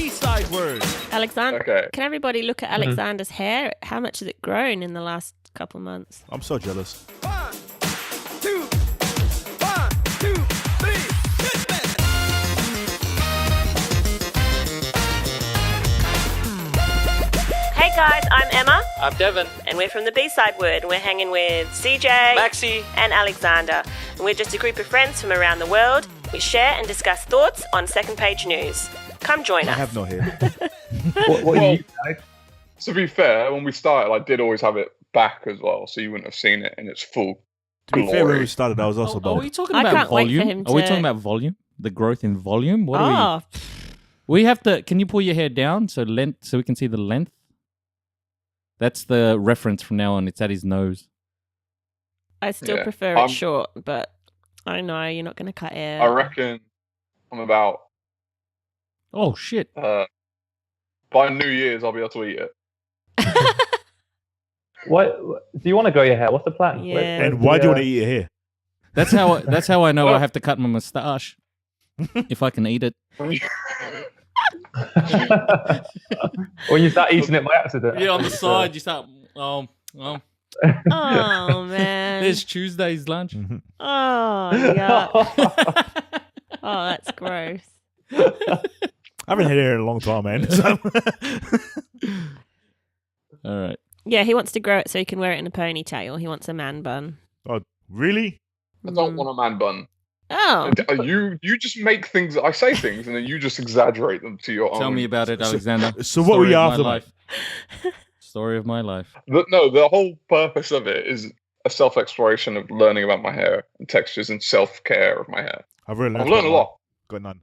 B-side word. Alexander, Okay. can everybody look at Alexander's hair? How much has it grown in the last couple months? I'm so jealous. 1, 2, 1, 2, 3, Fitbit. Hey guys, I'm Emma, I'm Devin. and we're from the B-side word. We're hanging with CJ, Maxie. and Alexander. And we're just a group of friends from around the world. We share and discuss thoughts on second page news. Come join us. I have no hair. What are you guys? To be fair, when we started, I did always have it back as well, so you wouldn't have seen it in its full To be glory. fair, when we started, I was also Are bald. we talking I about can't wait for volume? him Are we to- talking about volume? The growth in volume? What are Oh, we have to. Can you pull your hair down so we can see the length? That's the reference from now on. It's at his nose. I still Yeah. prefer it short, but I know you're not going to cut hair. I reckon I'm about Oh shit! by New Year's I'll be able to eat it. What do you want to grow your hair? What's the plan? Yeah. And why do you want to eat your hair? That's how I know I have to cut my moustache if I can eat it. When you start eating it by accident? Yeah, on the side you start. Oh, Oh, man. there's Tuesday's lunch. Oh, yeah. Oh, that's gross. I haven't had hair in a long time, man. So- All right. Yeah, he wants to grow it so he can wear it in a ponytail. He wants a man bun. oh, really? I don't want a man bun. Oh, You just make things. I say things and then you just exaggerate them to your own. Tell me about it, Alexander. So what were you after, mate? Story of my life. The whole purpose of it is a self-exploration of learning about my hair and textures and self-care of my hair. I've really I've learned a lot. Got none.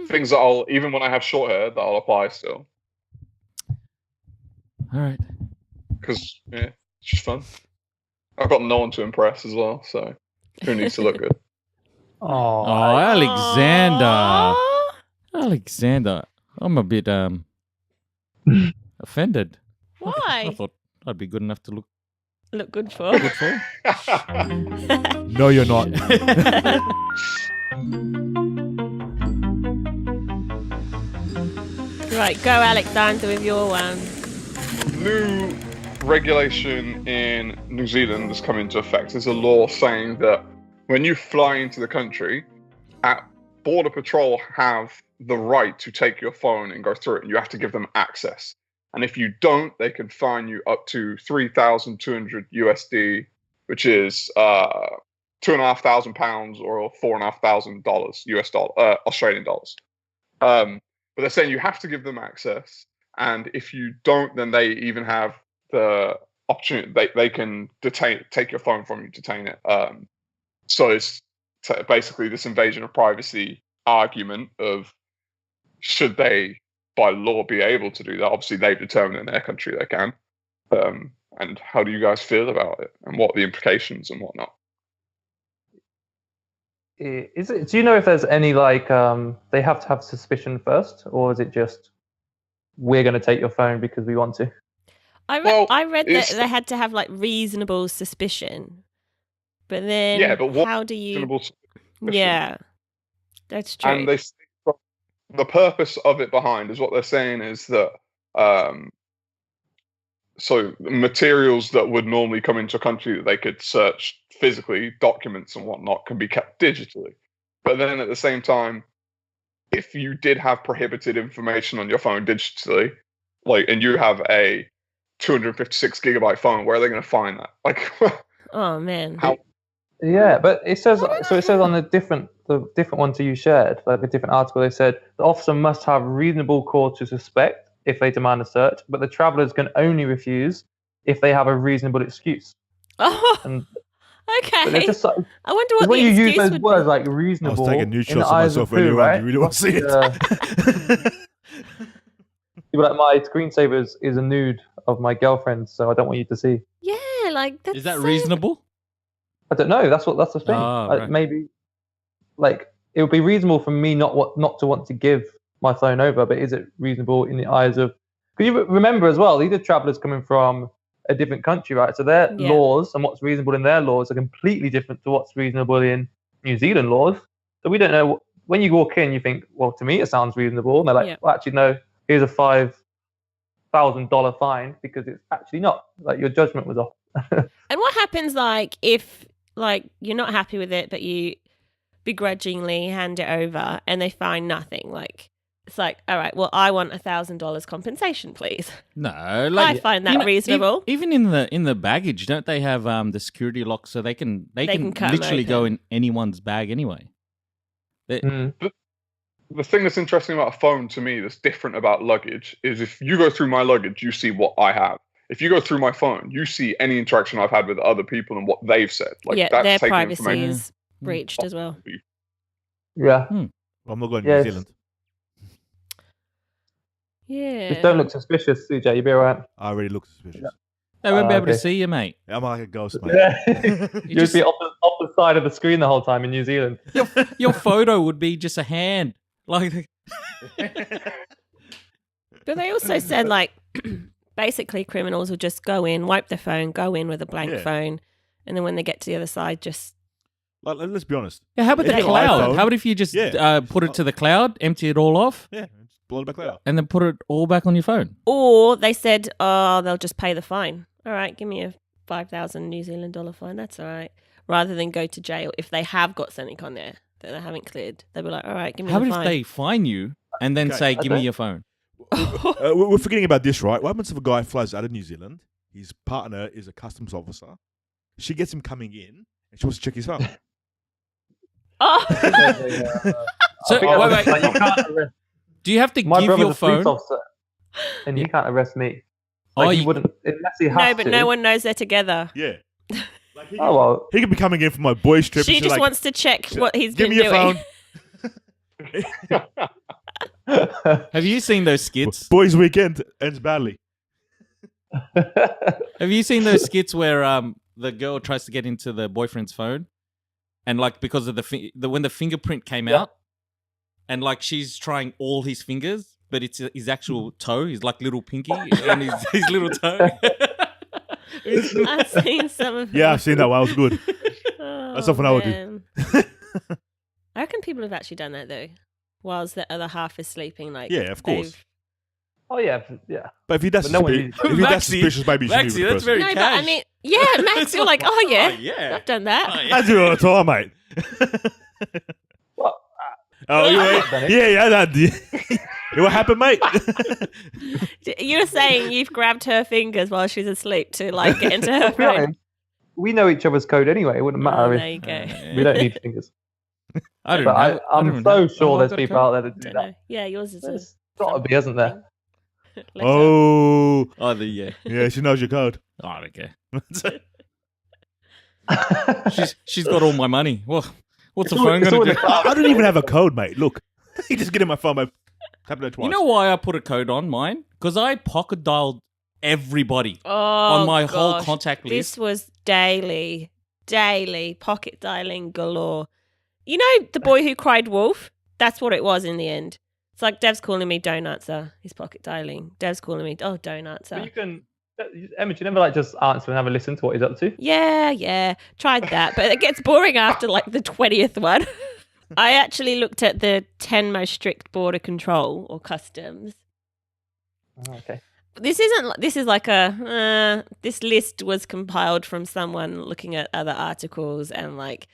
Things that I'll, even when I have short hair, that I'll apply still. All right. Because, yeah, it's just fun. I've got no one to impress as well, so who needs to look good? Oh, Oh, Alexander. Aw. Alexander. I'm a bit offended. I Why? thought I'd be good enough to look Look good for. good for. No, you're not. Right, go Alexander with your one. New regulation in New Zealand has come into effect. There's a law saying that when you fly into the country, Border Patrol have the right to take your phone and go through it, and you have to give them access. And if you don't, they can fine you up to 3,200 USD, which is £2,500 or $4,500 Australian dollars. But they're saying you have to give them access, and if you don't, then they even have the opportunity. They can take your phone from you, detain it. So it's basically this invasion of privacy argument of should they, by law, be able to do that? Obviously, they've determined in their country they can. And how do you guys feel about it, and what are the implications and whatnot? Is it? Do you know if there's any they have to have suspicion first, or is it just we're going to take your phone because we want to? I read that they had to have like reasonable suspicion, but then Yeah, but what how do you? reasonable suspicion? Yeah, that's true. And the purpose of it behind is what they're saying is that so materials that would normally come into a country that they could search physically, documents and whatnot, can be kept digitally. But then at the same time, if you did have prohibited information on your phone digitally, and you have a 256 gigabyte phone, where are they going to find that? Oh man. How? Yeah, but it says so. It says on the different ones you shared, like a different article, they said the officer must have reasonable cause to suspect if they demand a search, but the travellers can only refuse if they have a reasonable excuse. Oh, And okay. but they're just like, I wonder what when the you excuse use those would words be. like I reasonable was taking in nude the shots of eyes myself of who, earlier on. right? You really want to see it? People like my screensaver is a nude of my girlfriend, so I don't want you to see. Yeah, like that's Is that so- reasonable? I don't know. That's the thing. Ah, right. Maybe, it would be reasonable for me not to want to give my phone over, but is it reasonable in the eyes of? Because you remember as well, these are travellers coming from a different country, right? So their laws and what's reasonable in their laws are completely different to what's reasonable in New Zealand laws. So we don't know when you walk in, you think, well, to me it sounds reasonable, and they're like, Yeah. well, actually, no, here's a $5,000 fine because it's actually not. Like your judgment was off. And what happens like if like you're not happy with it, but you begrudgingly hand it over and they find nothing? Like it's like, all right, well, I want $1,000 compensation, please. No, like I find that you know, reasonable. Even in the baggage, don't they have the security lock so they can can cut 'em literally go open. in anyone's bag anyway? Mm. The thing that's interesting about a phone to me that's different about luggage is if you go through my luggage, you see what I have. If you go through my phone, you see any interaction I've had with other people and what they've said. Like yeah, that's their taking privacy information. is breached as well. Yeah. I'm not going to Yes. New Zealand. Yeah. Just don't look suspicious, CJ. You'll be alright. I already look suspicious. They won't be able to okay. see you, mate. I'm like a ghost, mate. Yeah. You You'd just- be off the side of the screen the whole time in New Zealand. Your photo would be just a hand. Like But they also said like basically criminals will just go in, wipe their phone, go in with a blank Yeah. phone, and then when they get to the other side, just Like, let's be honest. yeah, how about If the you have an cloud? iPhone- How about if you just Yeah. put it to the cloud, empty it all off, Yeah, just blow it back out. and then put it all back on your phone? or they said, oh, they'll just pay the fine. All right, give me a 5,000 New Zealand dollar fine. That's all right. Rather than go to jail if they have got something on there that they haven't cleared, they'll be like, all right, give me How the about if fine. they fine you and then Okay. say, "Give me Okay. your phone"? We're forgetting about this, right? What happens if a guy flies out of New Zealand? His partner is a customs officer. She gets him coming in, and she wants to check his phone. Oh, So wait. Like, you can't arrest. Do you have to My give brother's your a police phone? officer, and he can't arrest me. Oh, Like, he you- wouldn't unless he has no, but to. no one knows they're together. Yeah. Like Oh well. he could be coming in for my boys' trip. She and she's just like, wants to check what he's give been me your doing. phone. Have you seen those skits? Boys' weekend ends badly. Have you seen those skits where the girl tries to get into the boyfriend's phone, and like because of when the fingerprint came out, and like she's trying all his fingers, but it's his actual toe, his like little pinky and his little toe. I've seen some of Yeah, I've seen that one. It was good. That's something I would do. I reckon people have actually done that though, whilst the other half is sleeping. Like, Yeah, of course. they've- Oh yeah. But if you're that But no one suspicious, needs- if you're that Maxie, suspicious, maybe you should Maxie, be with the that's person. very No, but I cash. mean, yeah, Max, you're like, oh yeah, yeah. I've done that. Oh, yeah. I do it all the time, mate. What? Oh, I've done it. yeah, that. What happened, mate? You're saying you've grabbed her fingers while she's asleep to like get into her To be honest, phone. we know each other's code anyway. It wouldn't matter Oh, if there you go. we don't need fingers. I don't But know. I'm so sure there's people out there that do Don't that. know. Yeah, yours is a There's got to be, hasn't there? letter. Oh, Oh, yeah. yeah, she knows your code. Oh, I don't care. She's got all my money. Well, what's the It's all- phone it's going all to in do? the cloud. I don't even have a code, mate. Look, you just get in my phone, mate. Tap it twice. You know why I put a code on mine? Because I pocket dialed everybody Oh, on my whole gosh. contact list. This was daily pocket dialing galore. You know the boy who cried wolf? That's what it was in the end. It's like Dev's calling me, don't answer. He's pocket dialing. Dev's calling me, oh, don't But answer. you can, Emma, do you never like just answer and have a listen to what he's up to? Yeah, tried that, but it gets boring after like the 20th one. I actually looked at the 10 most strict border control or customs. Oh, okay. This is like this list was compiled from someone looking at other articles and like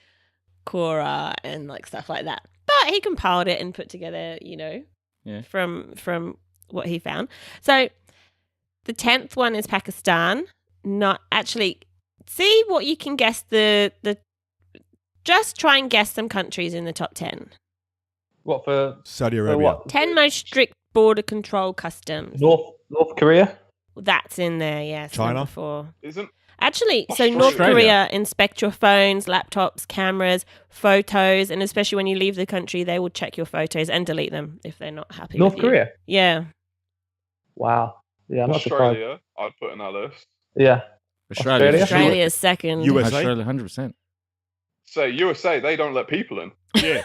Quora and like stuff like that. But he compiled it and put together, Yeah. from what he found. So the 10th one is Pakistan. Not actually. See what you can guess the just try and guess some countries in the top 10. What for? Saudi For Arabia. what? 10 most strict border control customs. North Korea. That's in there, yes. China? Number 4. Isn't Actually, so North Australia. Korea inspect your phones, laptops, cameras, photos, and especially when you leave the country, they will check your photos and delete them if they're not happy North with you. Korea. Yeah. Wow. Yeah, I'm not surprised. Australia? I'd put in that list. Yeah. Australia. Australia? for sure. Australia's second. USA? Australia, 100%. Say USA, they don't let people in. Yeah.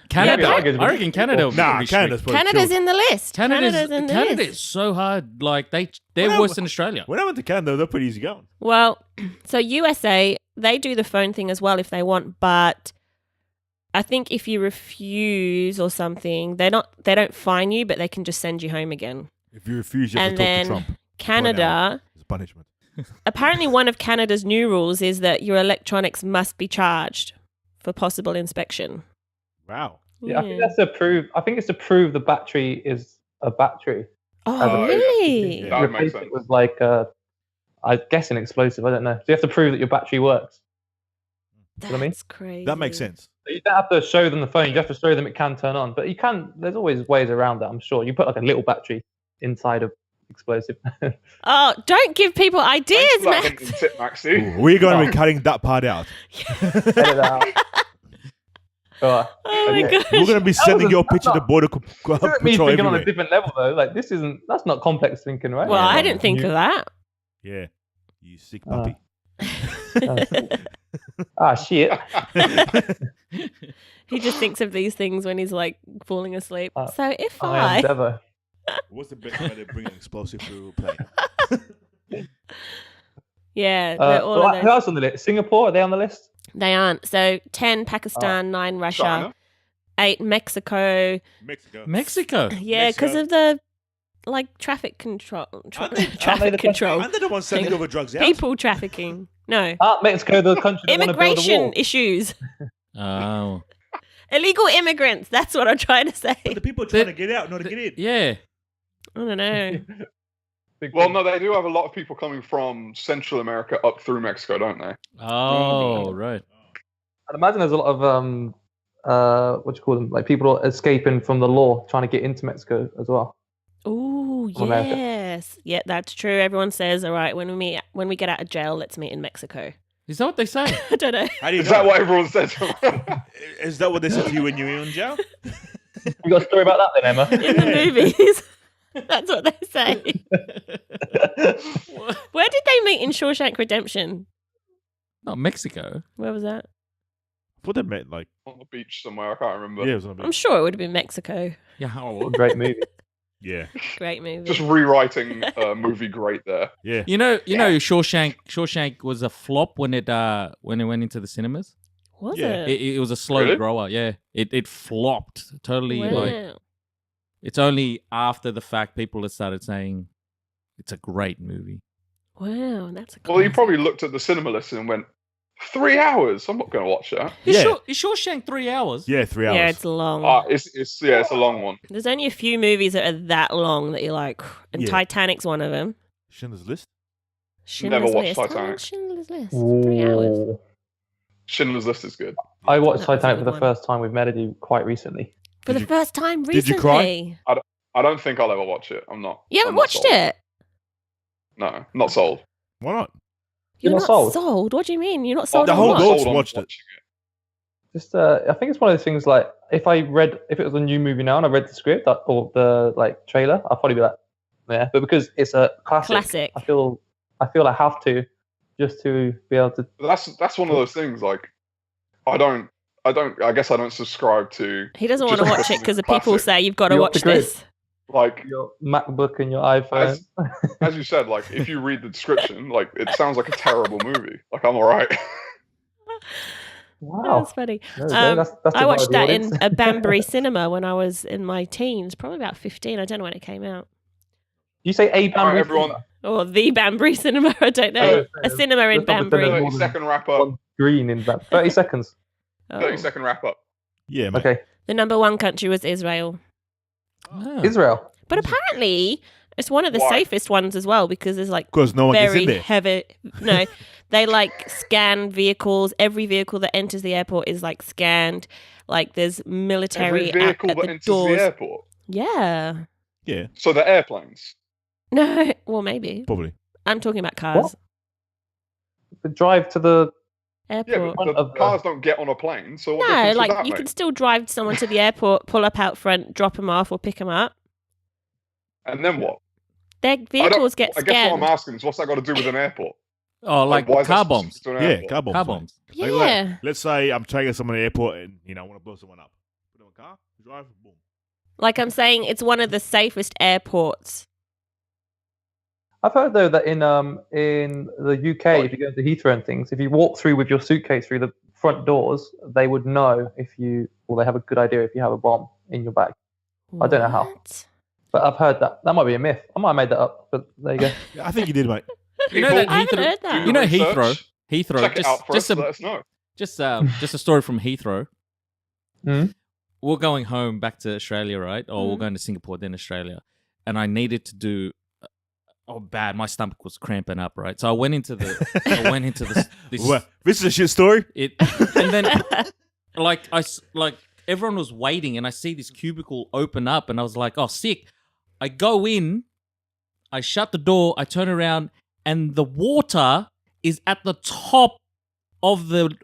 Canada. Yeah, I reckon Canada. would be Nah, pretty Canada's strict. probably Canada's chilled. in the list. Canada's in the Canada list. is so hard. Like they're Well, worse than Australia. When I went to Canada, they're pretty easy going. Well, so USA, they do the phone thing as well if they want, but I think if you refuse or something, they don't fine you, but they can just send you home again. If you refuse, you have And to talk to then Trump. Canada, It's punishment. apparently one of Canada's new rules is that your electronics must be charged for possible inspection. Wow. Yeah, I think that's to prove. I think it's to prove the battery is a battery. Oh, really? Yeah. That would make Replace sense. it with like I guess an explosive. I don't know. So you have to prove that your battery works. That's what I mean? crazy. That makes sense. You don't have to show them the phone. You have to show them it can turn on. But you can. There's always ways around that. I'm sure. You put like a little battery inside of explosive. Oh, don't give people ideas, Thanks for that Max. hinting tip, Maxie. Ooh, we're going to be cutting that part out. Edit that out. Oh my Yeah. gosh. We're going to be sending your picture to border Look at me patrol thinking on a everywhere. different level though. Like this isn't. That's not complex thinking, right? Well, Yeah, I no, didn't think of that. Yeah. You sick puppy. Shit. He just thinks of these things when he's like falling asleep. Uh, So if I am Devo. What's the best way to bring an explosive through a plane? yeah, they're all of Who those. else on the list? Singapore? Are they on the list? They aren't. So 10 Pakistan, 9 Russia, China. 8 Mexico. Mexico. Mexico. Yeah, because Mexico. of the like traffic control, Aren't they the control, Aren't they the ones sending over drugs out? people trafficking. No, Mexico, the country that want to build a immigration wall. issues, Oh. illegal immigrants. That's what I'm trying to say. But the people are trying to get out, not to get in. Yeah. I don't know. Big Well, thing. no, they do have a lot of people coming from Central America up through Mexico, don't they? Oh, right. I'd imagine there's a lot of what do you call them? Like people escaping from the law, trying to get into Mexico as well. Oh From America. yes, yeah, that's true. Everyone says, all right, when we get out of jail, let's meet in Mexico. Is that what they say? I don't know. How do you Is know? that what everyone says? Is that what they said to you when you were in jail? You got a story about that then, Emma? In the movies, that's what they say. Where did they meet in Shawshank Redemption? Not Mexico. Where was that? I thought they meant like, On the beach somewhere, I can't remember. yeah, it was on a I'm beach. sure it would have been Mexico. Yeah. Oh. Great movie. Yeah, Great movie. Just rewriting a movie great there. yeah. You know, Shawshank was a flop when it went into the cinemas. was Yeah. it? It was a slow Really? grower. Yeah. It flopped totally. Wow. Like it's only after the fact people have started saying it's a great movie. Wow, that's a Well, you classic. probably looked at the cinema list and went, 3 hours? I'm not going to watch that. Yeah. Is Shawshank 3 hours? Yeah, 3 hours. Yeah, it's long. It's a long one. There's only a few movies that are that long that you're like, and Yeah. Titanic's one of them. Schindler's List. Schindler's watched List. How Titanic. long's Schindler's List. 3 hours. Ooh. Schindler's List is good. I watched That was a Titanic good for the one. first time with Melody quite recently. For Did the you- first time did recently. you cry? I don't think I'll ever watch it. I'm not. You haven't I'm not watched sold. it? No, not sold. Why not? You're not not sold? sold? What do you mean? You're not sold the on whole what? goal- Sold on watched it. watching Just, I think it's one of those things like if it was a new movie now and I read the script or the like trailer, I'd probably be like, yeah. But because it's a classic, I feel I have to just to be able to. But that's one of those things. Like, I guess I don't subscribe to He doesn't want Just to watch because it because the it's people classic. say you've got to You're watch off the grid. this. like Your MacBook and your iPhone. as you said. Like, if you read the description, like it sounds like a terrible movie. Like, I'm all right. Wow. That's funny. There we go. Um, That's I the watched that audience. in a Banbury cinema when I was in my teens, probably about 15. I don't know when it came out. You say a All right, Banbury everyone. cinema? Or the Banbury cinema, I don't know. Oh, A cinema in let's not pretend Banbury. there's 30-second wrap up. One green in that. 30 seconds. Oh. 30-second wrap up. Yeah, mate. Okay. The number one country was Israel. Oh. Israel. But apparently, it's one of the Why? safest ones as well because there's like Because no one gets very in there. heavy. No, they like scan vehicles. Every vehicle that enters the airport is like scanned. Like there's military Every vehicle at that the enters doors. the airport. Yeah. Yeah, So the airplanes. No, well maybe. probably. I'm talking about cars. What? The drive to the. Airport. Yeah, but the cars don't get on a plane. So what No, difference would like that you make? could still drive someone to the airport, pull up out front, drop them off, or pick them up. And then what? Their vehicles get I guess what scanned. I'm asking is, what's that got to do with an airport? Oh, like why is that car specific bombs. to an Yeah, airport? car bombs. Car mate. bombs. Like, Yeah. let's say I'm taking someone to the airport and I want to blow someone up. Put them in a car, drive, boom. Like I'm saying, it's one of the safest airports. I've heard though that in the UK, if you go into Heathrow and things, if you walk through with your suitcase through the front doors, they would know if you, or they have a good idea if you have a bomb in your bag. I don't know how. What? But I've heard that. That might be a myth. I might have made that up, but there you go. Yeah, I think you did, mate. You know that I haven't Heathrow. heard that. You know Research. Heathrow. Check it out for just us. Let us know. just a story from Heathrow. Mhm. We're going home back to Australia, right? Or we're Mm. going to Singapore, then Australia. And I needed to do. Oh, bad! My stomach was cramping up, right? So I went into this. Well, this is a shit story. And then like everyone was waiting, and I see this cubicle open up, and I was like, "Oh, sick!" I go in, I shut the door, I turn around, and the water is at the top of the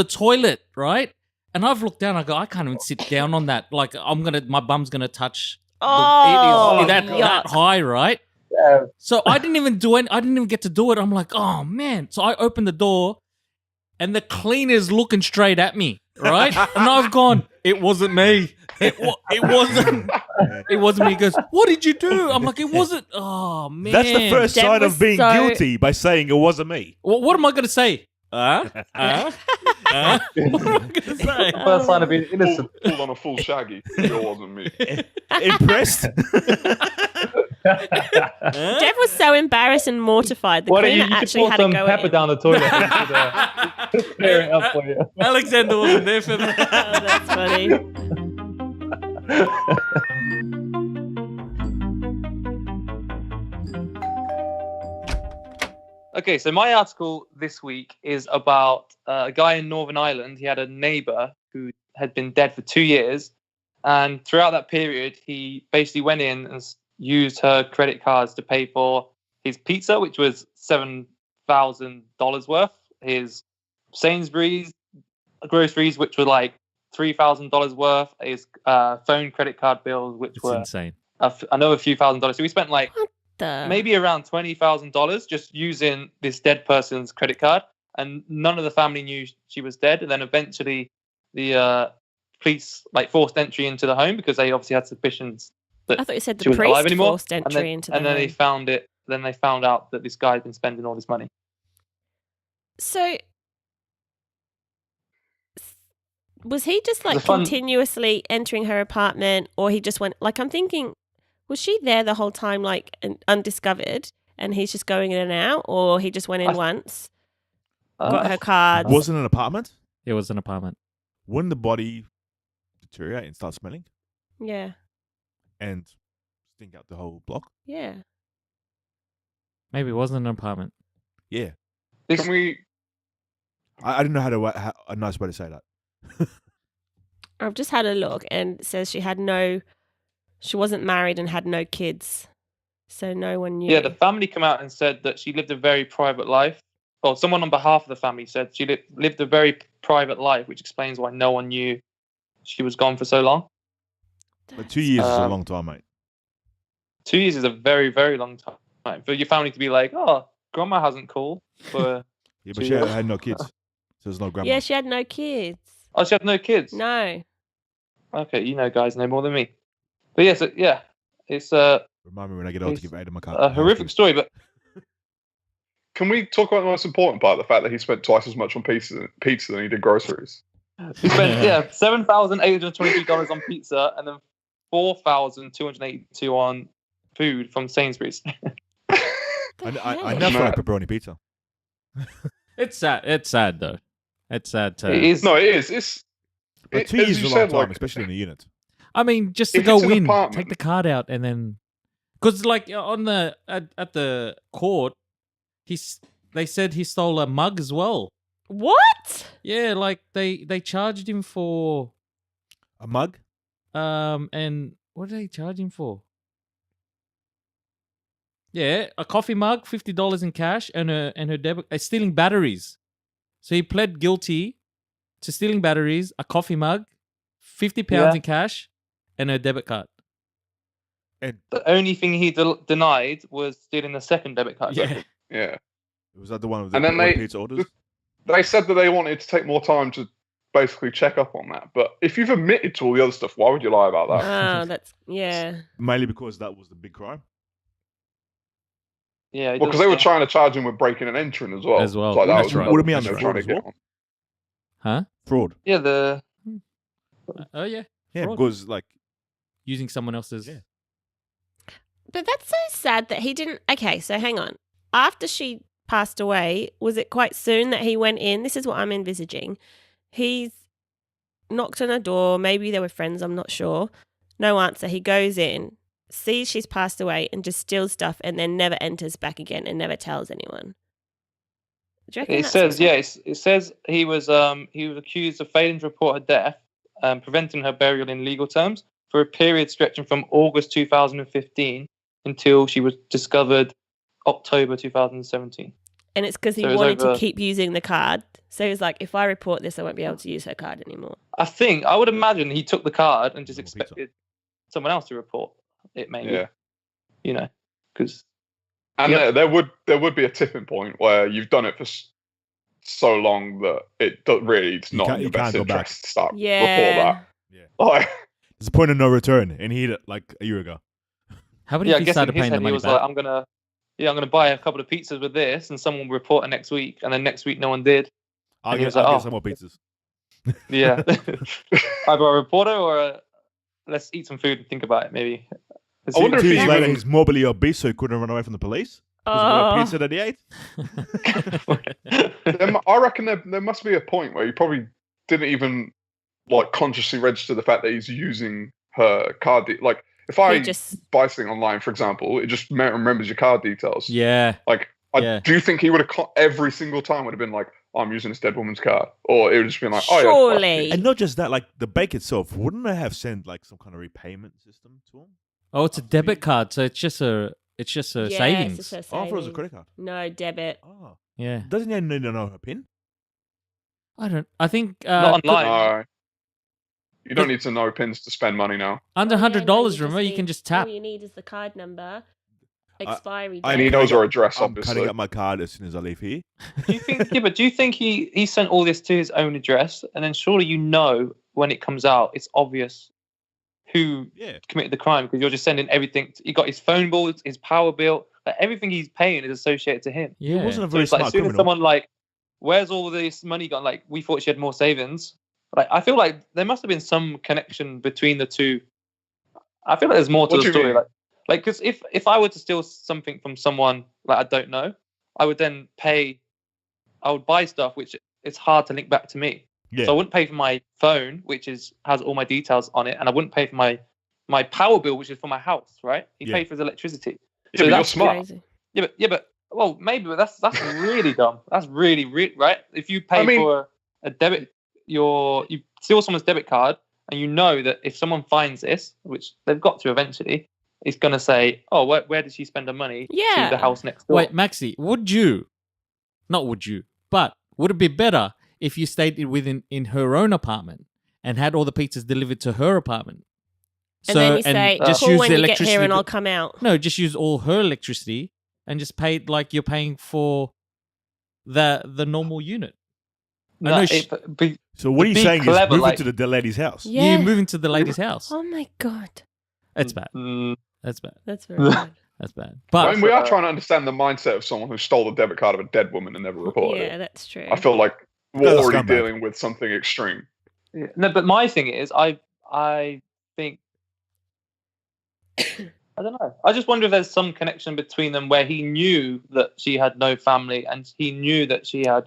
toilet, right? And I've looked down, I go, I can't even sit down on that. Like my bum's gonna touch. Oh, It is that high, right? Yeah. So I didn't even do it. I didn't even get to do it. I'm like, oh man. So I opened the door, and the cleaner's looking straight at me, right? And I've gone, it wasn't me. It wasn't. It wasn't me. He goes, what did you do? I'm like, it wasn't. Oh man. That's the first Dev sign was of being so- guilty by saying it wasn't me. What am I gonna say? What am I gonna say? First sign of being innocent. Pulled on a full shaggy. It wasn't me. Impressed? Dev was so embarrassed and mortified. The Why don't cleaner you could actually pour had to some go pepper in. down the toilet and clear it up for you. Alexander wasn't there for that. Oh, that's funny. Okay, so my article this week is about a guy in Northern Ireland. He had a neighbor who had been dead for 2 years. And throughout that period, he basically went in and used her credit cards to pay for his pizza, which was $7,000 worth, his Sainsbury's groceries, which were like $3,000 worth, his phone credit card bills, which It's were insane. another few $1,000s. So we spent like The- maybe around $20,000 just using this dead person's credit card, and none of the family knew she was dead. And then eventually, the police like forced entry into the home because they obviously had suspicions that I thought you said she the wasn't alive priest anymore. forced entry into the and then they home. found it. Then they found out that this guy had been spending all this money. So was he just like The fun- continuously entering her apartment, or he just went? Like I'm thinking, was she there the whole time, like undiscovered, and he's just going in and out, or he just went in I- once, got her Uh, cards? Wasn't an apartment? It was an apartment. Wouldn't the body deteriorate and start smelling Yeah, and stink out the whole block? yeah. Maybe it wasn't an apartment. Yeah. this, Can we? I didn't know how a nice way to say that. I've just had a look, and it says she wasn't married and had no kids, so no one knew. yeah, the family came out and said that she lived a very private life. Well, someone on behalf of the family said she lived a very private life, which explains why no one knew she was gone for so long. But 2 years is a Um, long time, mate. 2 years is a very, very long time for your family to be like, oh, grandma hasn't called. For... Yeah, but 2 she years. had no kids. So there's no grandma. Yeah, she had no kids. Oh, she had no kids? No. Okay, you know guys know more than me. But it's Remind me when I get old to It's give Adam a car. a horrific story, but Can we talk about the most important part? The fact that he spent twice as much on pizza than he did groceries. he spent $7,823 on pizza and then $4,282 on food from Sainsbury's. I never Mad. like pepperoni pizza. It's sad. It's sad though. It's sad too. It is. No, it is. It's. But 2 as years you is a long said, time, like, especially in a unit. I mean, just to If go it's an in, apartment- take the card out, and then because like on the at the court, they said he stole a mug as well. What? Yeah, like they charged him for A mug? and what did they charge him for? Yeah, a coffee mug, $50 in cash, and her debit stealing batteries. So he pled guilty to stealing batteries, a coffee mug, £50 Yeah. in cash, and her debit card. And The only thing he denied was stealing the second debit card. Yeah. Yeah. was that the one with the And then pepperoni they- pizza orders? They said that they wanted to take more time to basically check up on that. But if you've admitted to all the other stuff, why would you lie about that? Oh, that's yeah. Mainly because that was the big crime. Yeah. Well, because they were trying to charge him with breaking and entering as well. As well. So that That's was right. another Would it be thing on they the were fraud trying as to get well? Huh? Fraud. Yeah, the Oh yeah. Yeah, Fraud. because like Using someone else's. Yeah. But that's so sad that he didn't. Okay, so hang on. After she passed away, was it quite soon that he went in? This is what I'm envisaging. He's knocked on a door. Maybe they were friends. I'm not sure. No answer. He goes in, sees she's passed away, and just steals stuff, and then never enters back again and never tells anyone. Do you reckon it that's says what's it says he was accused of failing to report her death, preventing her burial in legal terms for a period stretching from August 2015 until she was discovered October 2017. And it's because he So it was wanted to over- keep using the card. So he was like, if I report this, I won't be able to use her card anymore. I would imagine he took the card and just More pizza. expected someone else to report it, maybe. Yeah. You know, because And Yep. there would be a tipping point where you've done it for so long that it's not can't- in you your best can't go back. interest to start report Yeah. that. Yeah. Like, there's a point of no return, and he hit it like a year ago. How about I if he guess in started his paying head the he money was back? like, I'm gonna buy a couple of pizzas with this, and someone will report it next week, and then next week no one did. I'll And he get, was like, I'll "Oh." get some more pizzas. Yeah, either a reporter or let's eat some food and think about it. Maybe. I wonder if 2 he years later, even- he's morbidly obese, so he couldn't run away from the police. Because of the pizza that he ate. I reckon there must be a point where he probably didn't even like consciously register the fact that he's using her card. Like if I just- buy something online, for example, it just remembers your card details. Yeah. Like, Yeah. do you think he would have every single time would have been like, I'm using this dead woman's card, or it would just been like, oh yeah, Surely. And not just that, like the bank itself, wouldn't they have sent like some kind of repayment system to him? Oh, it's a debit card, so it's just a Yeah, savings. it's just a Oh, I thought it was a savings. credit card. No, debit. Oh, Yeah. doesn't he need to know her pin? I think Not online. No, you don't need to know pins to spend money now. under Oh, yeah, $100, no, remember, you can just All tap. you need is the card number, I- expiry date. I And he need- knows her address, I'm obviously. cutting up my card as soon as I leave here. Do you think? Yeah, but do you think he sent all this to his own address, and then surely you know when it comes out, it's obvious who Yeah. committed the crime because you're just sending everything. He got his phone bill, his power bill, like everything he's paying is associated to him. Yeah. He wasn't a So very it's like smart as soon as criminal. someone like, where's all this money gone? Like we thought she had more savings. Like I feel like there must have been some connection between the two. I feel like there's more to What the do you story. mean? Like because if I were to steal something from someone like I don't know, I would then pay. I would buy stuff which it's hard to link back to me. Yeah. So I wouldn't pay for my phone, which has all my details on it, and I wouldn't pay for my power bill, which is for my house, right? He Yeah. paid for his electricity. Yeah, So but you're that's smart. Crazy. Yeah, but well, maybe, but that's really dumb. That's really right. If you pay I mean- for a debit, you steal someone's debit card, and you know that if someone finds this, which they've got to eventually, it's gonna say, "Oh, where did she spend her money?" Yeah. To the house next door. Wait, Maxie, would you? Not would you, but would it be better if you stayed in her own apartment and had all the pizzas delivered to her apartment? And then you say, just call use when the you get electricity. here and I'll come out. No, just use all her electricity and just pay it like you're paying for the normal unit. I know So what are you Be saying clever, is move like- into the lady's house? Yeah. You move into the lady's house. Oh my God. That's bad. Mm, That's bad. That's very bad. That's bad. I But mean, we are trying to understand the mindset of someone who stole the debit card of a dead woman and never reported Yeah, it. that's true. I feel like we're That's a already scumbag. dealing with something extreme. yeah. No, but my thing is, I think. I don't know. I just wonder if there's some connection between them where he knew that she had no family and he knew that she had.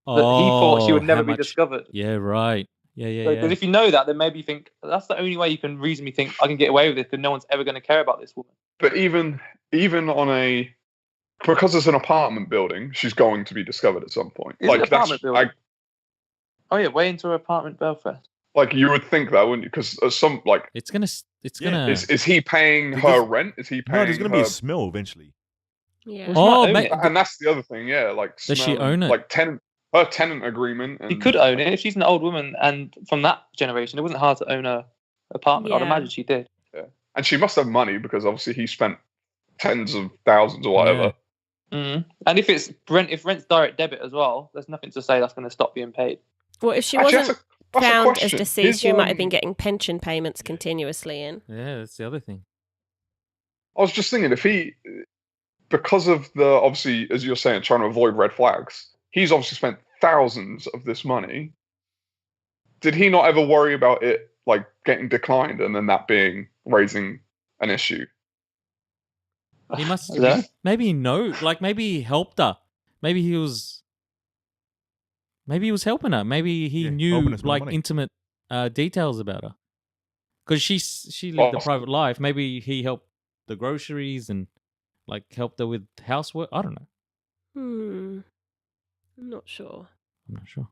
That he thought she would never how be much- discovered. Yeah, right. Yeah, Because if you know that, then maybe you think that's the only way you can reasonably think I can get away with this because no one's ever going to care about this woman. But even on because it's an apartment building, she's going to be discovered at some point. Is it an apartment building? I, Oh yeah, way into her apartment, Belfast. like you would think that, wouldn't you? Because some like It's gonna. Yeah. is he paying Because- her rent? Is he No, paying? there's going to be a smell eventually. Yeah. Well, she Oh, might own mate, it. And that's the other thing, yeah. Like, Does she smell and, own it? Like her tenant agreement. And, He could own it if she's an old woman, and from that generation, it wasn't hard to own a apartment. I'd Yeah. imagine she did. and she must have money because obviously he spent tens of thousands or whatever. Mm. And if rent's direct debit as well, there's nothing to say that's going to stop being paid. Well, if she Actually, wasn't that's a found as question. deceased, His, she might have been getting pension payments continuously in. Yeah, that's the other thing. I was just thinking if he, because of the obviously as you're saying, trying to avoid red flags, he's obviously spent thousands of this money. did he not ever worry about it like getting declined and then that being raising an issue? He must. Yeah. Maybe he knows. Like maybe he helped her. Maybe he was. Maybe he was helping her. Maybe he Yeah, knew helping us with like money. intimate details about her. Because she lived a Awesome. private life. Maybe he helped the groceries and like helped her with housework. I don't know. I'm not sure. I'm not sure.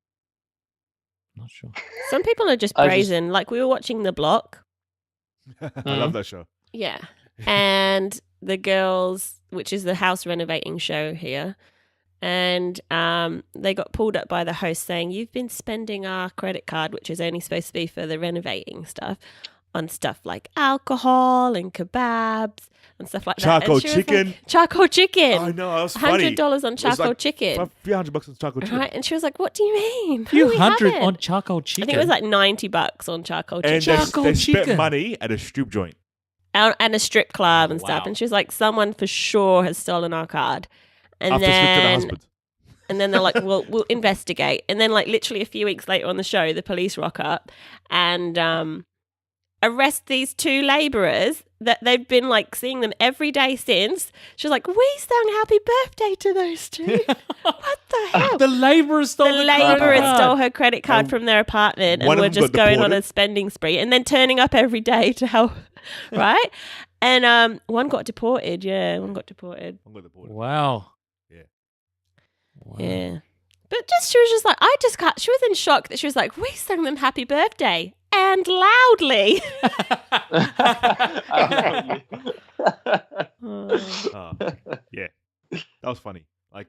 Not sure. Some people are just I just- brazen. Like we were watching The Block. I love that show. Yeah. And the girls, which is the house renovating show here, and they got pulled up by the host saying, "You've been spending our credit card, which is only supposed to be for the renovating stuff, on stuff like alcohol and kebabs and stuff like that." Charcoal And she was like, chicken. charcoal chicken. I know, that was funny. $100 on It was charcoal like chicken. $300 on charcoal chicken. Right? And she was like, "What do you mean? Few We hundred haven't." on charcoal chicken. I think it was like $90 on charcoal And chicken. Charcoal they spent chicken. money at a strip joint. And a strip club and Wow. stuff. And she was like, "Someone for sure has stolen our card." And After speaking to the then husband. And then they're like, "Well, we'll investigate." And then, like, literally a few weeks later on the show, the police rock up and arrest these two labourers that they've been, like, seeing them every day since. She was like, "We sang happy birthday to those two." What the hell? the labourer stole The the labourer credit card. stole her credit card And from their apartment and one of were them just got going on a deported. spending spree and then turning up every day to help, right? And one got deported. Yeah, one got deported. I'm going to board. Wow. Yeah. Wow. Yeah. But just she was just like, she was in shock that she was like, "We sang them happy birthday and loudly." Oh. Yeah. That was funny. Like,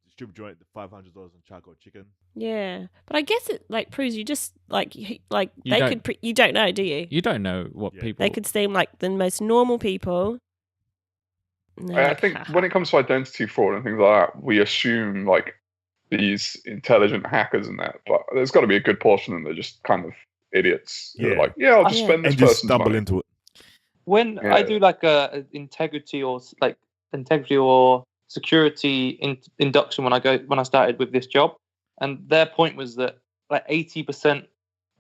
the strip joint, the $500 on charcoal chicken. Yeah. But I guess it like proves you just like You they don't- could you don't know, do you? You don't know what Yeah. people. They could seem like the most normal people. And they're I like, think "Ha, when it comes to identity fraud and things like that, we assume like these intelligent hackers and that, but there's got to be a good portion of them that are just kind of idiots. Who are Yeah. like, yeah, I'll just Yeah. spend this And just person's stumble money. into it. When Yeah. I do like a integrity or security induction when I started with this job, and their point was that like 80%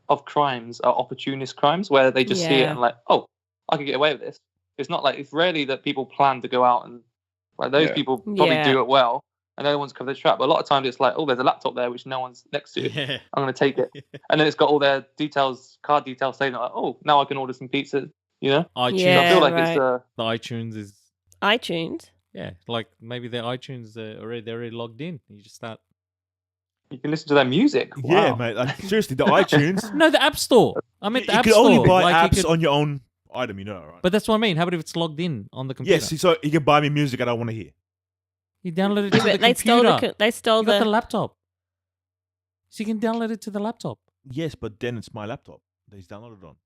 of crimes are opportunist crimes where they just see it Yeah. and like, oh, I could get away with this. It's not like it's rarely that people plan to go out and like those Yeah. people probably Yeah. do it well and they're the ones cover the trap. But a lot of times it's like, oh, there's a laptop there which no one's next to. Yeah. I'm going to take it, and then it's got all their details, card details saying like, oh, now I can order some pizza. You know, iTunes. so Yeah. I feel like right. it's The iTunes is. iTunes. Yeah, like maybe their iTunes they're already logged in. You just start. you can listen to their music. Yeah, Wow. mate. Like, seriously, the iTunes. No, the App Store. I mean, you the App can Store. only buy like, you apps could- on your own item, you know, right? But that's what I mean. How about if it's logged in on the computer? yes, so you can buy me music I don't want to hear. You download it Yeah, to the but they stole computer. they stole You got the the laptop. So you can download it to the laptop. Yes, but then it's my laptop that he's downloaded on.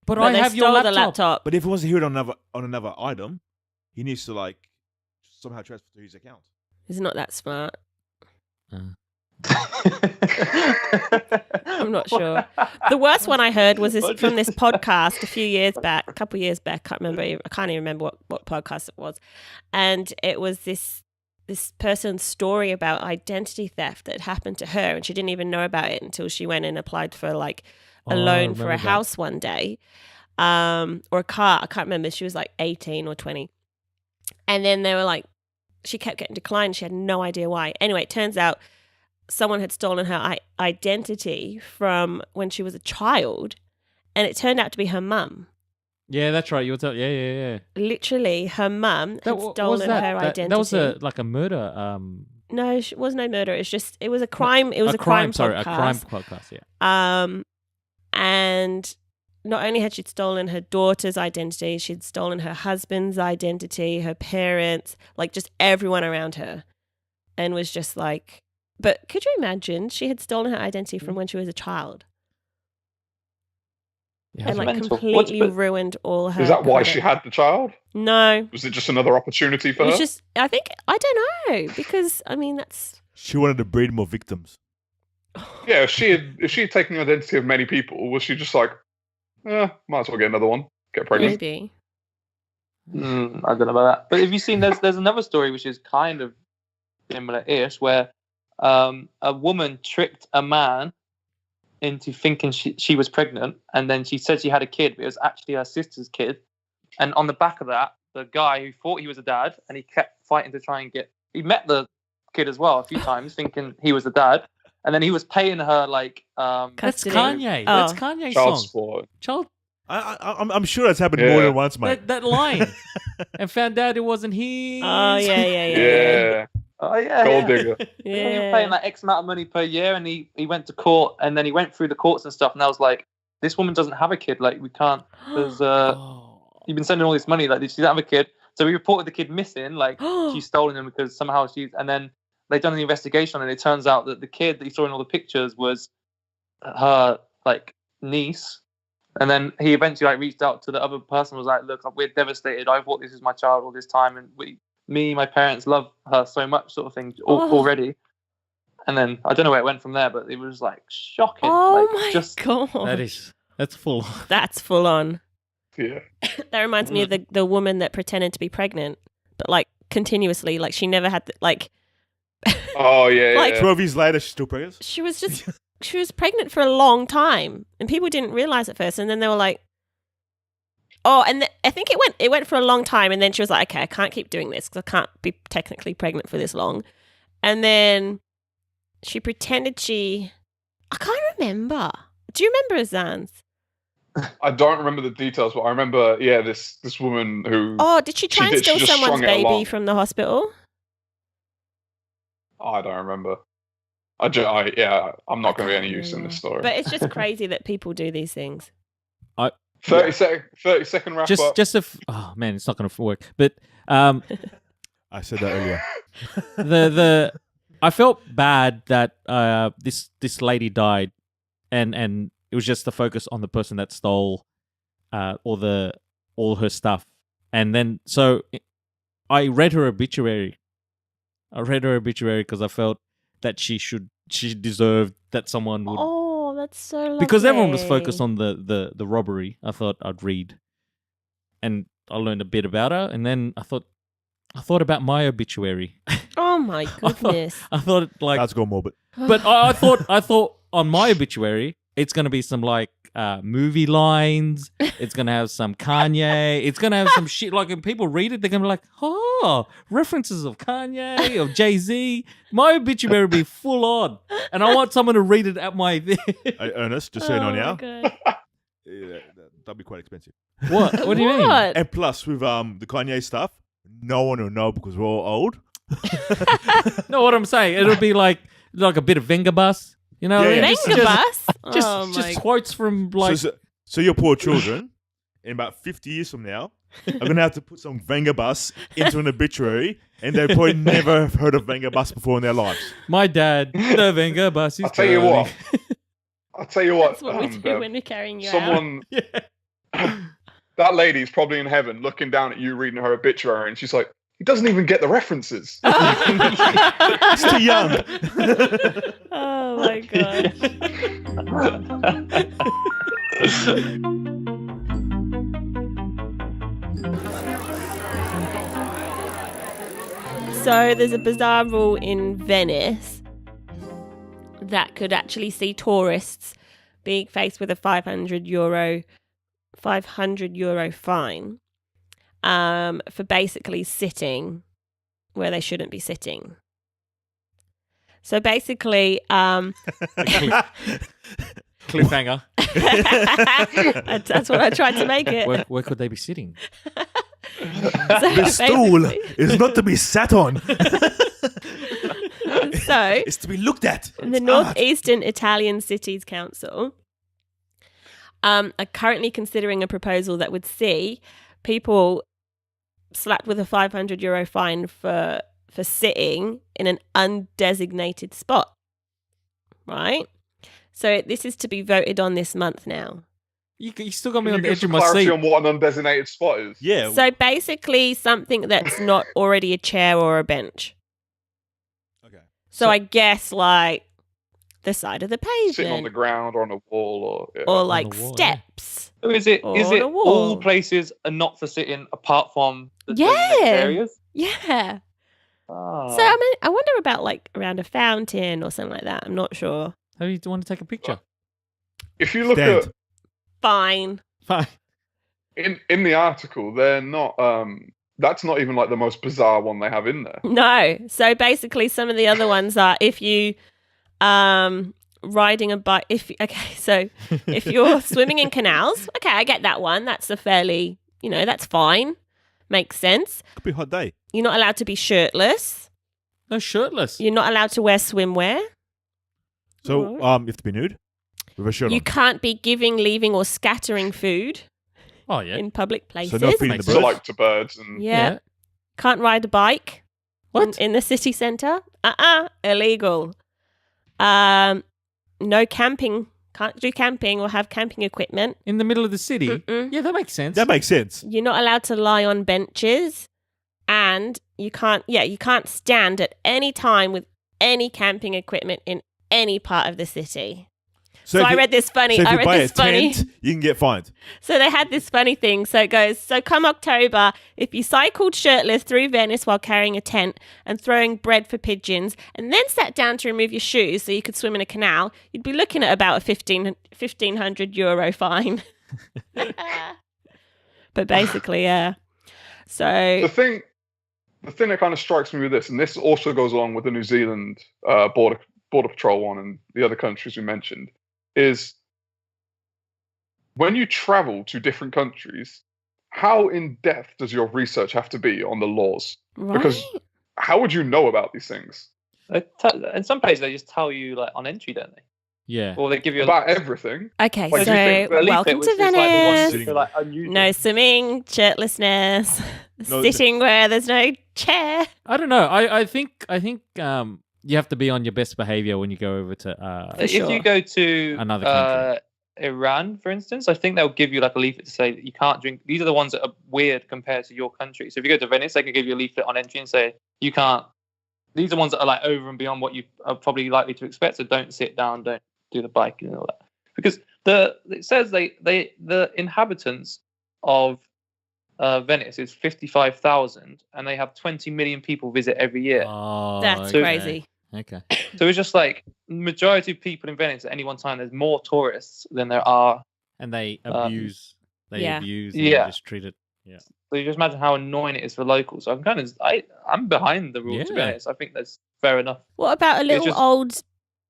But but I they have your stole laptop. the laptop. But if he wants to hear it on another item, he needs to like somehow transfer to his account. It's not that smart. Uh, I'm not sure. The worst one I heard was from this podcast a few years back, a couple of years back. I can't even remember what podcast it was. And it was this person's story about identity theft that happened to her, and she didn't even know about it until she went and applied for like a Oh, I loan for a remember that. house one day, or a car. I can't remember. She was like 18 or 20. And then they were like, she kept getting declined. She had no idea why. Anyway, it turns out someone had stolen her identity from when she was a child, and it turned out to be her mum. yeah, that's right. You were telling. Yeah. Literally, her mum had What stolen was that? her identity. That was like a murder. No, it was no murder. It was a crime. It was a crime Sorry, podcast. a crime podcast. Yeah. And not only had she stolen her daughter's identity, she'd stolen her husband's identity, her parents, like just everyone around her, and was just like. But could you imagine? She had stolen her identity from when she was a child, Yeah, and like mental. completely But- ruined all her. Is that why credit. she had the child? No, Was it just another opportunity for it was her? just. I think I don't know because I mean that's. She wanted to breed more victims. Yeah, if she had taken the identity of many people, was she just like, might as well get another one, get pregnant? Maybe. I don't know about that. But have you seen? There's another story which is kind of similar-ish, where a woman tricked a man into thinking she was pregnant, and then she said she had a kid, but it was actually her sister's kid. And on the back of that, the guy who thought he was a dad, and he kept fighting to try and he met the kid as well a few times, thinking he was the dad, and then he was paying her like That's Custody. Kanye. Oh. That's Kanye's Child song. support. Child. I'm sure that's happened more Yeah. than once, mate. That line. And found out it wasn't his. Oh yeah. Yeah. oh yeah, Gold yeah. digger. He was paying like X amount of money per year, and he went to court, and then he went through the courts and stuff, and I was like, this woman doesn't have a kid, like we can't, there's Oh. you've been sending all this money, like she doesn't have a kid. So we reported the kid missing, like she's stolen him because somehow and then they done the investigation, and it turns out that the kid that you saw in all the pictures was her like niece. And then he eventually like reached out to the other person, was like, look, we're devastated, I thought this was my child all this time, and my parents love her so much, sort of thing already. And then I don't know where it went from there, but it was like shocking. Oh like, my god. That's full. That's full on. Yeah. That reminds me of the woman that pretended to be pregnant, but like continuously, like she never had like Oh yeah. Like- yeah. 12 years later, she's still pregnant. she was pregnant for a long time, and people didn't realize at first, and then they were like, oh, and I think it went for a long time, and then she was like, okay, I can't keep doing this because I can't be technically pregnant for this long, and then she pretended I can't remember. Do you remember, Azans? I don't remember the details, but I remember, this woman who. Oh, did she try She and did, she steal just someone's strung it baby along. from the hospital? I don't remember. I'm not going to be any use in this story. But it's just crazy that people do these things. 30-second wrap up. Oh man, it's not going to work. But I said that earlier. I felt bad that this lady died, and it was just the focus on the person that stole all her stuff, and then so I read her obituary. Because I felt that she deserved that someone would. Oh, that's so lovely. Because everyone was focused on the robbery, I thought I'd read, and I learned a bit about her, and then I thought about my obituary. Oh my goodness. I thought like, That's gone morbid. but I thought on my obituary it's gonna be some like movie lines. It's gonna have some Kanye. It's gonna have some shit. Like when people read it, they're gonna be like, oh, references of Kanye, of Jay-Z. My obituary will be full on, and I want someone to read it at my. Hey, Ernest, just so you know now, God. yeah, that'd be quite expensive. What? What do you mean? What? And plus, with the Kanye stuff, no one will know because we're all old. No, what I'm saying, it'll be like a bit of Vengabus. You know, Yeah, yeah. Venga bus? just Oh my quotes from like. So your poor children, in about 50 years from now, are going to have to put some Vengabus into an obituary, and they probably never have heard of Vengabus before in their lives. My dad, the Vengabus. I'll tell you what. That's what we do Bev, when we're carrying you out. someone, that lady's probably in heaven looking down at you reading her obituary, and she's like, he doesn't even get the references. It's too young. Oh my god. So there's a bizarre rule in Venice that could actually see tourists being faced with a €500 fine for basically sitting where they shouldn't be sitting. So basically, Cliffhanger. that's what I tried to make it. Where could they be sitting? The stool is not to be sat on. So It's to be looked at. the It's art. Northeastern Italian Cities Council are currently considering a proposal that would see people slapped with a €500 fine for sitting in an undesignated spot. Right? So this is to be voted on this month now. You still got me Can on you the give edge of some my clarity seat. on what an undesignated spot is? Yeah. So basically something that's not already a chair or a bench. Okay. So I guess like the side of the Sitting on the pavement ground or on a wall or like the wall, yeah. steps. So is it Or is on it a wall. all places are not for sitting apart from the Yeah. designated areas? Yeah. Ah. So I mean, I wonder about like around a fountain or something like that. I'm not sure. How do you want to take a picture? if you look Stand. at Fine. Fine. in the article, they're not. That's not even like the most bizarre one they have in there. No. So basically, some of the other ones are if you riding a bike. So if you're swimming in canals, okay, I get that one. That's a fairly, that's fine. Makes sense. Could be a hot day. You're not allowed to be shirtless. No, shirtless. You're not allowed to wear swimwear. So you have to be nude with a shirt You on. can't be giving, leaving, or scattering food Oh yeah. in public places. So no feeding the Makes birds. So like to birds and Yeah. Can't ride a bike. What? In the city centre. Illegal. No camping. Can't do camping or have camping equipment. In the middle of the city. Mm-mm. Yeah, that makes sense. That makes sense. You're not allowed to lie on benches. And you can't stand at any time with any camping equipment in any part of the city. So if I you- read this funny. So if I you read buy this a funny. tent, you can get fined. So they had this funny thing. So it goes, so come October, if you cycled shirtless through Venice while carrying a tent and throwing bread for pigeons and then sat down to remove your shoes so you could swim in a canal, you'd be looking at about a 1,500 euro fine. But basically, yeah. So the thing that kind of strikes me with this, and this also goes along with the New Zealand border patrol one and the other countries we mentioned, is when you travel to different countries, how in depth does your research have to be on the laws? Because right? how would you know about these things? In some places, they just tell you like on entry, don't they? Yeah. Or they give you About everything? Okay, Like, do you think so the leaflet welcome which to is, like, the ones Venice. that are, like, unusual. No swimming, shirtlessness, No, sitting where there's no chair. I don't know. I think you have to be on your best behavior when you go over to If sure. you go to Another country. Iran, for instance, I think they'll give you like a leaflet to say that you can't drink. These are the ones that are weird compared to your country. So if you go to Venice, they can give you a leaflet on entry and say you can't. These are ones that are like over and beyond what you are probably likely to expect. So don't sit down, don't do the biking and all that. Because it says the inhabitants of Venice is 55,000, and they have 20 million people visit every year. Oh, That's okay. crazy. Okay. So it's just like majority of people in Venice at any one time. There's more tourists than there are. And they abuse. Yeah. And Yeah. just treat it. So you just imagine how annoying it is for locals. So I'm behind the rules. To be Yeah. honest, I think that's fair enough. What about a little just- old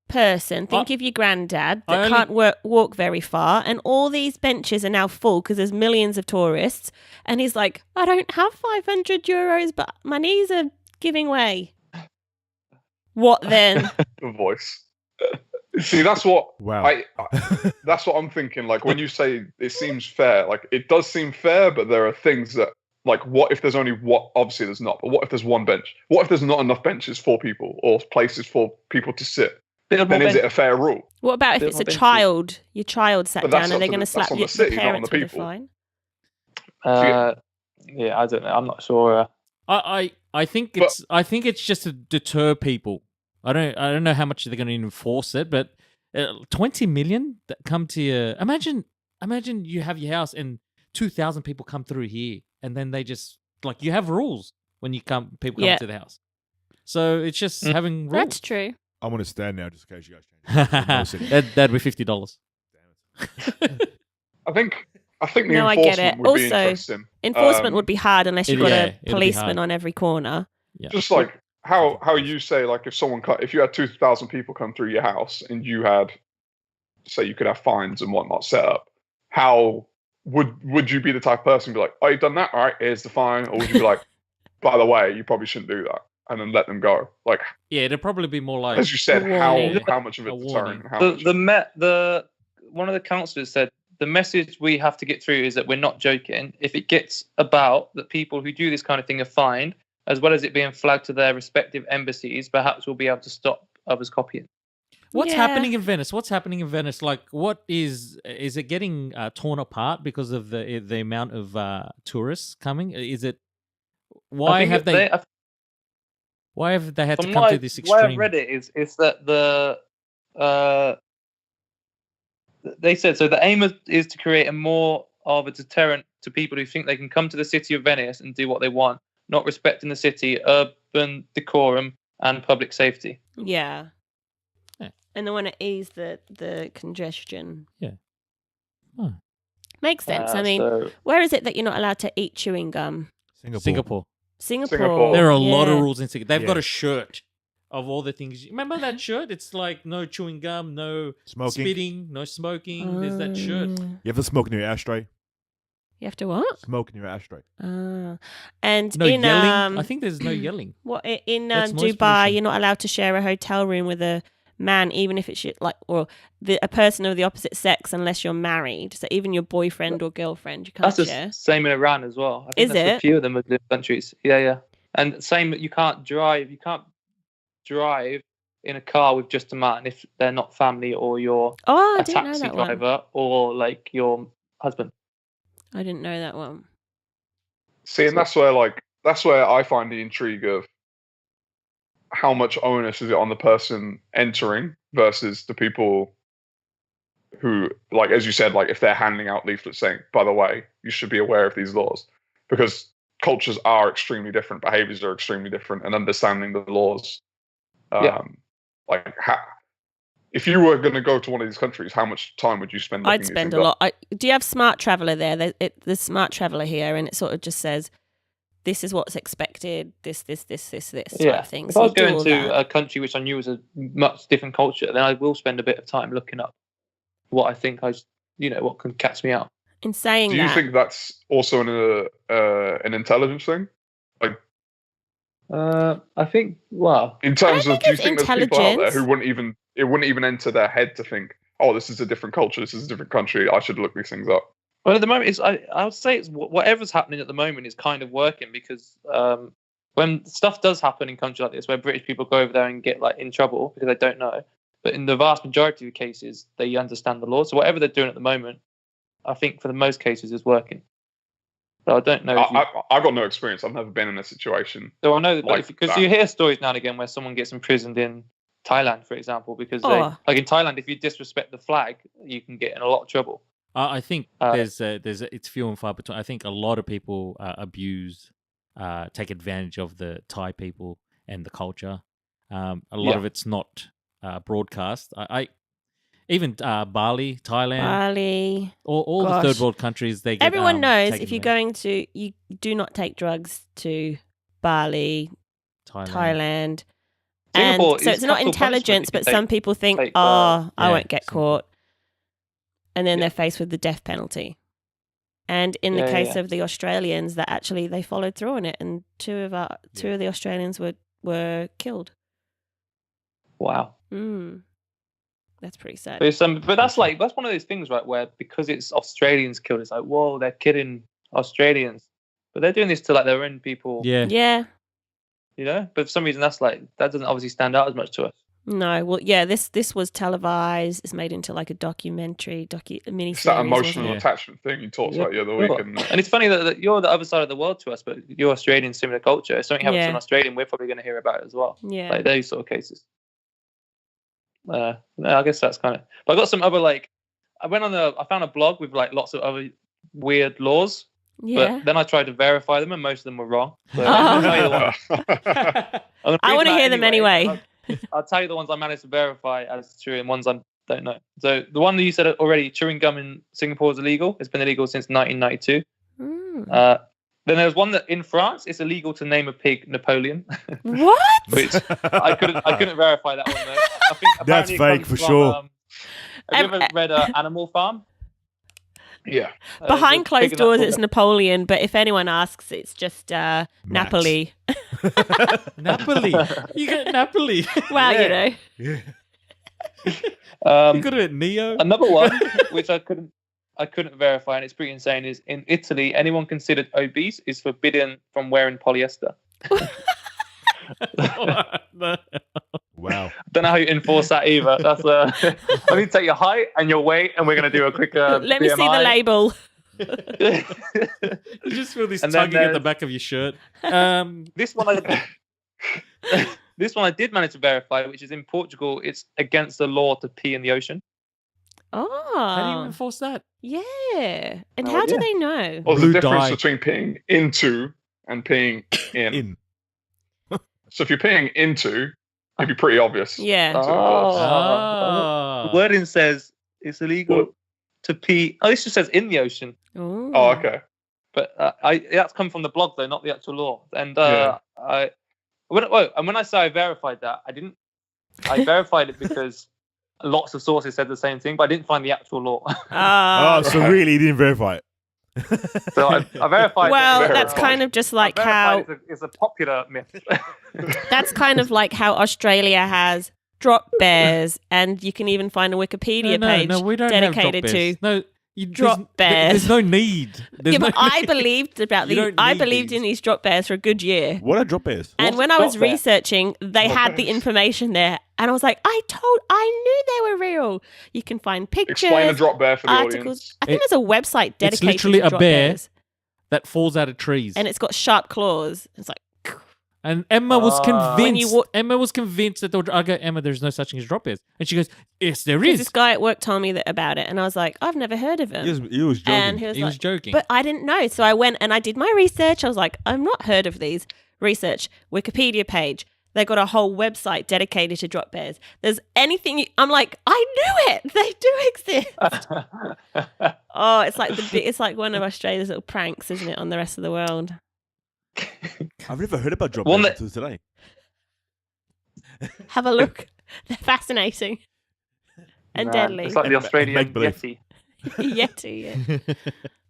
person? Think of your granddad I that only- can't walk very far, and all these benches are now full because there's millions of tourists. And he's like, I don't have 500 euros, but my knees are giving way. What then? The voice. See, that's what Wow. that's what I'm thinking. Like when you say it seems fair, like it does seem fair, but there are things that, like, what if there's only obviously there's not, but what if there's one bench? What if there's not enough benches for people or places for people to sit? Build more Then is it benches. a fair rule? What about if Bit it's more a benches. child? Your child sat But that's down up and they're to going to the- slap that's on you, the city, the not on parents the with a people. fine. Yeah, I don't know. I'm not sure. I think it's just to deter people. I don't know how much they're going to enforce it, but 20 million that come to you. Imagine you have your house and 2,000 people come through here, and then they just like you have rules when people come Yeah. to the house. So it's just having rules. That's true. I'm going to stand now just in case you guys change it. That'd be $50. I think the No, I get enforcement it. would be Also, interesting. Enforcement would be hard unless you've got yeah, a it'd be policeman hard. on every corner. Yeah. Just like how you say, like, if you had 2,000 people come through your house and you had, say, you could have fines and whatnot set up, how would you be the type of person to be like, oh, you've done that, all right, here's the fine, or would you be like, by the way, you probably shouldn't do that, and then let them go? Like, Yeah, it'd probably be more like as you said, warning. how much of a A deterrent? warning. and How much? One of the councillors said the message we have to get through is that we're not joking. If it gets about that people who do this kind of thing are fined, as well as it being flagged to their respective embassies, perhaps we'll be able to stop others copying. What's Yeah. happening in Venice? What's happening in Venice? Like, what is it getting torn apart because of the amount of tourists coming? Is it why have they had to From come to this the way extreme? I've read it is that they said so. The aim is to create a more of a deterrent to people who think they can come to the city of Venice and do what they want, not respecting the city, urban decorum, and public safety. Yeah. Yeah. And they want to ease the congestion. Yeah. Oh. Makes sense. I mean, so where is it that you're not allowed to eat chewing gum? Singapore. Singapore. There are a lot of yeah. rules in Singapore. They've Yeah. got a shirt of all the things. Remember that shirt? It's like no chewing gum, no Smoking. spitting, no smoking. There's that shirt. Mm. You have to smoke in your ashtray. You have to what? Smoke in your ashtray. And No in yelling. I think there's no yelling. what in That's noise Dubai, pollution. you're not allowed to share a hotel room with a man, even if it's a person of the opposite sex, unless you're married. So even your boyfriend or girlfriend, you can't that's share. the same in Iran as well. I think Is that's it? a few of the Muslim countries. Yeah. And same, you can't drive. You can't drive in a car with just a man if they're not family or you're Oh, I a didn't know taxi that one. driver or like your husband. I didn't know that one. See, and that's where I find the intrigue of how much onus is it on the person entering versus the people who, like, as you said, like if they're handing out leaflets saying, by the way, you should be aware of these laws, because cultures are extremely different, behaviors are extremely different, and understanding the laws. Like, if you were going to go to one of these countries, how much time would you spend? I'd looking these spend things a up? lot. Do you have Smart Traveller there? There's Smart Traveller here, and it sort of just says, this is what's expected, this type of thing. If So I you was do going all to that. a country which I knew was a much different culture, then I will spend a bit of time looking up what I think what can catch me out. In saying Do you that, think that's also an intelligence thing? I think, well, In terms of, think do you it's think there's people out there intelligence. who it wouldn't even enter their head to think, oh, this is a different culture, this is a different country, I should look these things up? well, at the moment, I would say it's whatever's happening at the moment is kind of working, because when stuff does happen in countries like this, where British people go over there and get like in trouble because they don't know, but in the vast majority of cases, they understand the law. So whatever they're doing at the moment, I think for the most cases is working. So I don't know. I've got no experience. I've never been in a situation. So I know, like because that. you hear stories now and again where someone gets imprisoned in Thailand, for example, because like in Thailand, if you disrespect the flag, you can get in a lot of trouble. I think it's few and far between. I think a lot of people abuse, take advantage of the Thai people and the culture. A lot of it's not broadcast. I even Bali, Thailand, all the third world countries. They get, everyone knows taken if you're away. going to, you do not take drugs to Bali, Thailand. And Singapore so is it's not capital punishment intelligence, if you but some people think, take, I yeah, won't get Singapore. caught. And then they're faced with the death penalty. And in the Yeah, case yeah. of the Australians, that actually they followed through on it, and two of the Australians were killed. Wow. That's pretty sad. But that's one of those things, right? Where because it's Australians killed, it's like, whoa, they're killing Australians, but they're doing this to like their own people. Yeah. You know. But for some reason, that doesn't obviously stand out as much to us. No, well, yeah, this was televised. It's made into like a documentary, mini It's that series. emotional it? attachment thing you talked about the other week. And it's funny that you're the other side of the world to us, but you're Australian, similar culture. If something happens to an Australian, we're probably going to hear about it as well. Yeah. Like those sort of cases. No, I guess that's kind of. But I got some other I found a blog with like lots of other weird laws. Yeah. But then I tried to verify them, and most of them were wrong. So Oh. I'll tell you the ones. I want to hear them anyway. I'll tell you the ones I managed to verify as true and ones I don't know. So the one that you said already, chewing gum in Singapore is illegal. It's been illegal since 1992. Then there's one that in France it's illegal to name a pig Napoleon. What? Which I couldn't verify that one though. I think That's apparently it fake comes for from, sure. Have you ever read Animal Farm? Yeah. Behind the pig closed in that doors, book. it's Napoleon, but if anyone asks, it's just Napoli. Napoli. You get Napoli. Wow, you know. Yeah. You could have it Neo. Another one which I couldn't verify, and it's pretty insane, is in Italy, anyone considered obese is forbidden from wearing polyester. Wow. Don't know how you enforce that either. That's I need to take your height and your weight, and we're going to do a quick Let me see the label. You just feel this And then tugging at the there's- back of your shirt. This one I did manage to verify, which is in Portugal, it's against the law to pee in the ocean. Oh. How do you enforce that? Yeah. And Oh, how do yeah. they know? Well, there's Blue a difference dye. between peeing into and peeing in. In. So if you're peeing into, It'd be pretty obvious. Yeah. Ah. The wording says it's illegal to pee. Oh, this just says in the ocean. Ooh. Oh, okay. But that's come from the blog though, not the actual law. And Yeah. when I say I verified that, I verified it because lots of sources said the same thing, but I didn't find the actual law. Ah. Oh, so really you didn't verify it. So I verified. Well, it. that's kind of just like I how verified it's a popular myth. that's kind of like how Australia has drop bears, and you can even find a Wikipedia page we don't dedicated have drop to. bears. No, drop bears. There's no need. There's Yeah, no but I need. believed about You these. don't I need believed these. in these drop bears for a good year. What are drop bears? And What's when a I was drop bear? researching, they had the information there, and I was like, I knew they were real. You can find pictures, Explain a drop bear for the articles. audience. I think there's a website It's dedicated literally to a drop bear. bears, that falls out of trees. and it's got sharp claws. It's like, And Emma was When you convinced. Emma was convinced that I go, Emma, there's no such thing as drop bears, and she goes, yes, there because is. this guy at work told me about it, and I was like, I've never heard of him. He was joking. And he was He like, was joking. but I didn't know. So I went and I did my research. I was like, I've not heard of these. Research, Wikipedia page. They got a whole website dedicated to drop bears. There's anything. I'm like, I knew it. They do exist. Oh, it's like it's like one of Australia's little pranks, isn't it, on the rest of the world? I've never heard about drop One bears that- until today. Have a look. They're fascinating and Nah, deadly. It's like the Australian Make-believe. Yeti. Yeti.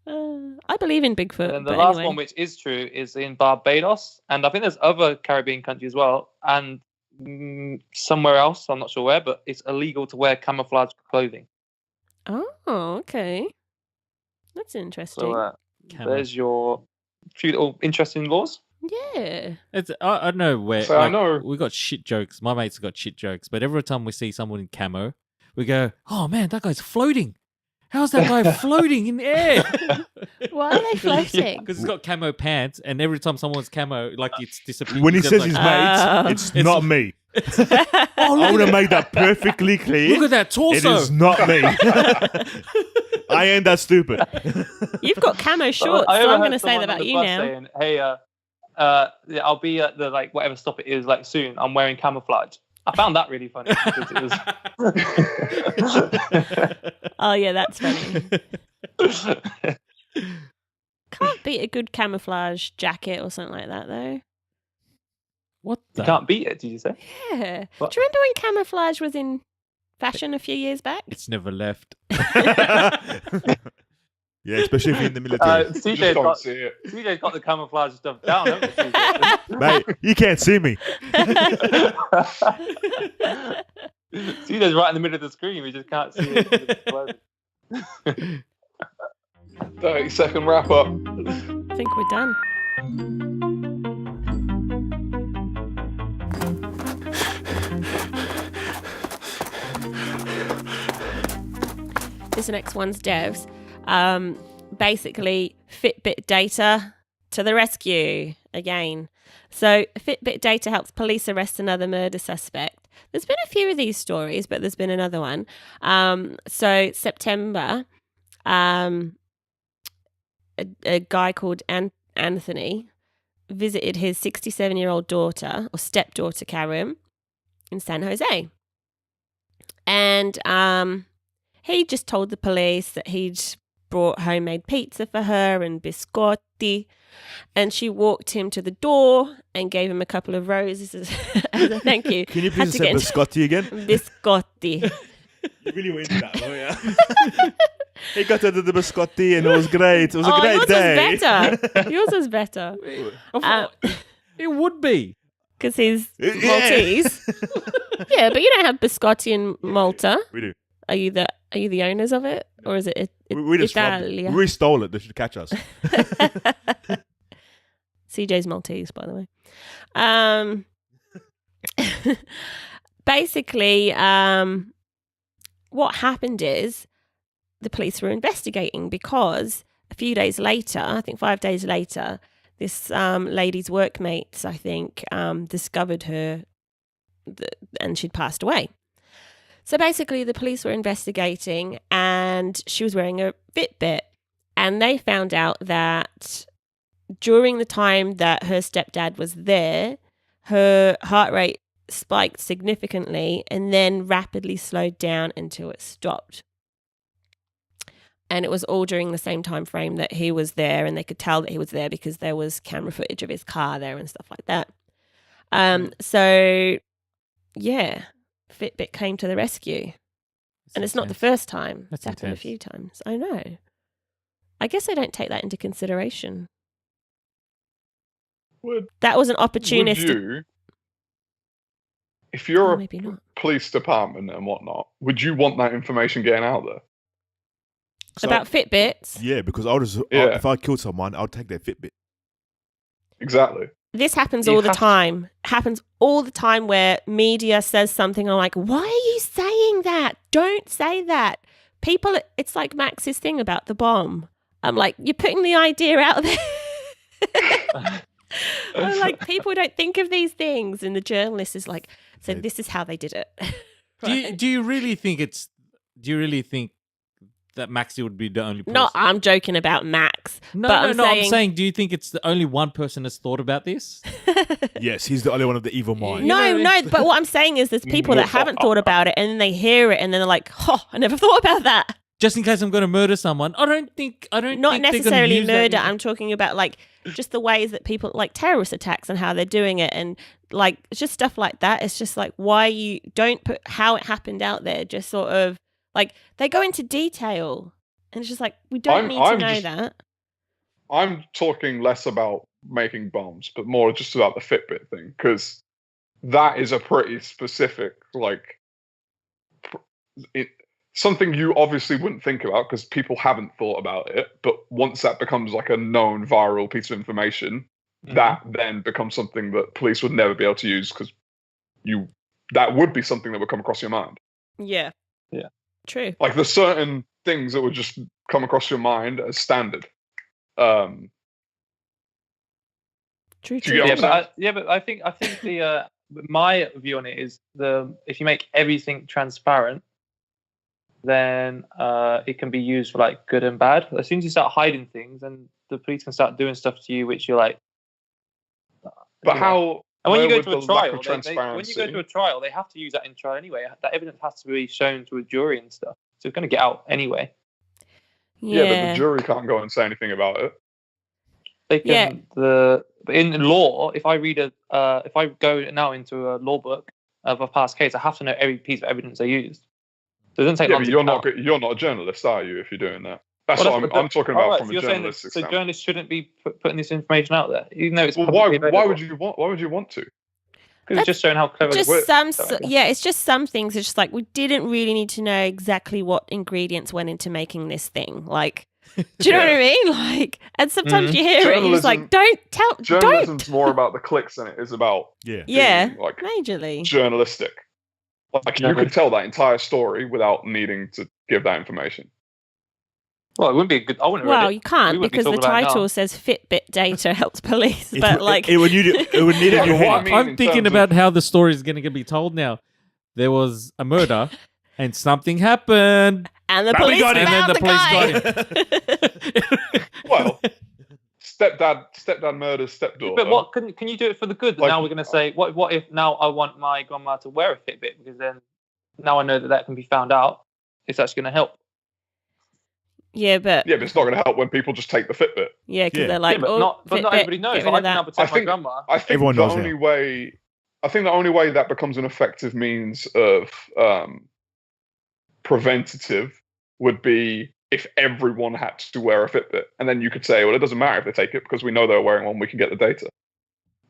Yeah. I believe in Bigfoot. And the but last anyway. one, which is true, is in Barbados, and I think there's other Caribbean countries as well, and somewhere else, I'm not sure where, but it's illegal to wear camouflage clothing. Oh, okay. That's interesting. So Camo. there's your few little interesting laws. Yeah. It's, I don't know where. So I know- we got shit jokes. My mates have got shit jokes, but every time we see someone in camo, we go, "Oh man, that guy's floating. How's that guy floating in the air?" Why are they floating? Because it's got camo pants, and every time someone's camo, like it's disappearing. When he It's says like, his Oh. mates, it's not me. "Oh, I look want at to make that perfectly clear. Look at that It torso." is not me. I ain't that stupid. You've got camo shorts, I so I'm overheard going to say someone that on about the you bus now. Saying, hey, yeah, I'll be at the like whatever stop it is like soon. I'm wearing camouflage. I found that really funny because it was. Oh, yeah, that's funny. Can't beat a good camouflage jacket or something like that, though. What You the? can't beat it, did you say? Yeah. What? Do you remember when camouflage was in fashion a few years back? It's never left. Yeah, especially if you're in the military. You just CJ's can't see it. got the camouflage stuff down, haven't you, CJ? Mate, you can't see me. CJ's right in the middle of the screen. We just can't see it. 30-second wrap up. I think we're done. This next one's Dev's. Basically, Fitbit data to the rescue again. So, Fitbit data helps police arrest another murder suspect. There's been a few of these stories, but there's been another one. So, September, a guy called Anthony visited his 67-year-old daughter or stepdaughter, Karen, in San Jose. And he just told the police that he'd brought homemade pizza for her and biscotti. And she walked him to the door and gave him a couple of roses as a thank you. Can you Had please to say get into- biscotti again? Biscotti. You really went into that, oh yeah. He got to do the biscotti and it was great. It was a great yours day. was better. Yours was better. I thought it would be. Because he's Yeah. Maltese. Yeah, but you don't have biscotti in Malta. We do. Are you the owners of it, or is it We just robbed it. Italia? We stole it. They should catch us. CJ's Maltese, by the way. Basically, what happened is the police were investigating because a few days later, I think 5 days later, this lady's workmates, I think, discovered her and she'd passed away. So basically, the police were investigating and she was wearing a Fitbit. And they found out that during the time that her stepdad was there, her heart rate spiked significantly and then rapidly slowed down until it stopped. And it was all during the same time frame that he was there, and they could tell that he was there because there was camera footage of his car there and stuff like that. So, yeah, Fitbit came to the rescue. And it's not the first time. It's happened a few times. I know. I guess I don't take that into consideration. That was an opportunistic. Would you, if you're a maybe not. police department and whatnot, would you want that information getting out there? So- About Fitbits. Yeah, because Yeah. if I killed someone, I'll take their Fitbit. Exactly. This happens You all the have to- time. Happens all the time where media says something. I'm like, why are you saying that? Don't say that. People, it's like Max's thing about the bomb. I'm like, you're putting the idea out there. I'm like, people don't think of these things. And the journalist is like, so this is how they did it. Do you really think that Maxie would be the only person? No, I'm joking about Max. No, but I'm saying, do you think it's the only one person has thought about this? Yes, he's the only one of the evil mind. No, but what I'm saying is there's people that haven't thought about it and then they hear it and then they're like, oh, I never thought about that. Just in case I'm going to murder someone. I don't Not think they're gonna necessarily use that- murder. I'm talking about like just the ways that people like terrorist attacks and how they're doing it and like it's just stuff like that. It's just like why you don't put how it happened out there. Just sort of like they go into detail and it's just like we don't need to know that. I'm talking less about making bombs, but more just about the Fitbit thing because that is a pretty specific something you obviously wouldn't think about because people haven't thought about it. But once that becomes like a known viral piece of information, that then becomes something that police would never be able to use because that would be something that would come across your mind. Yeah. Yeah. True. Like there's certain things that would just come across your mind as standard. True. Do you True. get what I'm saying? But I think the my view on it is if you make everything transparent, then it can be used for like good and bad. As soon as you start hiding things, then the police can start doing stuff to you, which you're like. But how? And when you where go would to a the lack trial, of when you transparency- go to a trial, they have to use that in trial anyway. That evidence has to be shown to a jury and stuff. So it's going to get out anyway. Yeah, but the jury can't go and say anything about it. They can. But in law, if I go now into a law book of a past case, I have to know every piece of evidence they used. So it doesn't take Yeah, long. but you're not a journalist, are you? If you're doing that, that's Well, what I'm talking about from so a you're saying that, journalistic so standpoint. journalists shouldn't be putting this information out there, even though it's Well, publicly why available. would you want to? Because it's just showing how clever just it works. it's just some things. It's just like we didn't really need to know exactly what ingredients went into making this thing. Like, do you know what I mean? Like, and sometimes you hear it, and you're just like, don't tell, Journalism's don't. more about the clicks than it is about Yeah, being, like majorly. journalistic. Like you could tell that entire story without needing to give that information. Well, it wouldn't be a good. I wouldn't. Well, read it. you can't We wouldn't be because the talking about it now. title says Fitbit data helps police, but like it would need it would need Yeah, in your but what I head. mean I'm in thinking terms about how the story is going to be told now. There was a murder and something happened. and the Family police got him. found And then the guy. Well, stepdad murders stepdaughter. But what can you do it for the good? Like- Now we're going to say, what if now I want my grandma to wear a Fitbit because then now I know that can be found out. It's actually going to help. Yeah, but Yeah, but it's not going to help when people just take the Fitbit. yeah, because Yeah. they're like, but oh, not Fitbit, everybody knows. get So rid I of can now that. protect I think- my grandma. I think Everyone the knows only now. way, that becomes an effective means of preventative would be if everyone had to wear a Fitbit, and then you could say, well, it doesn't matter if they take it because we know they're wearing one. We can get the data.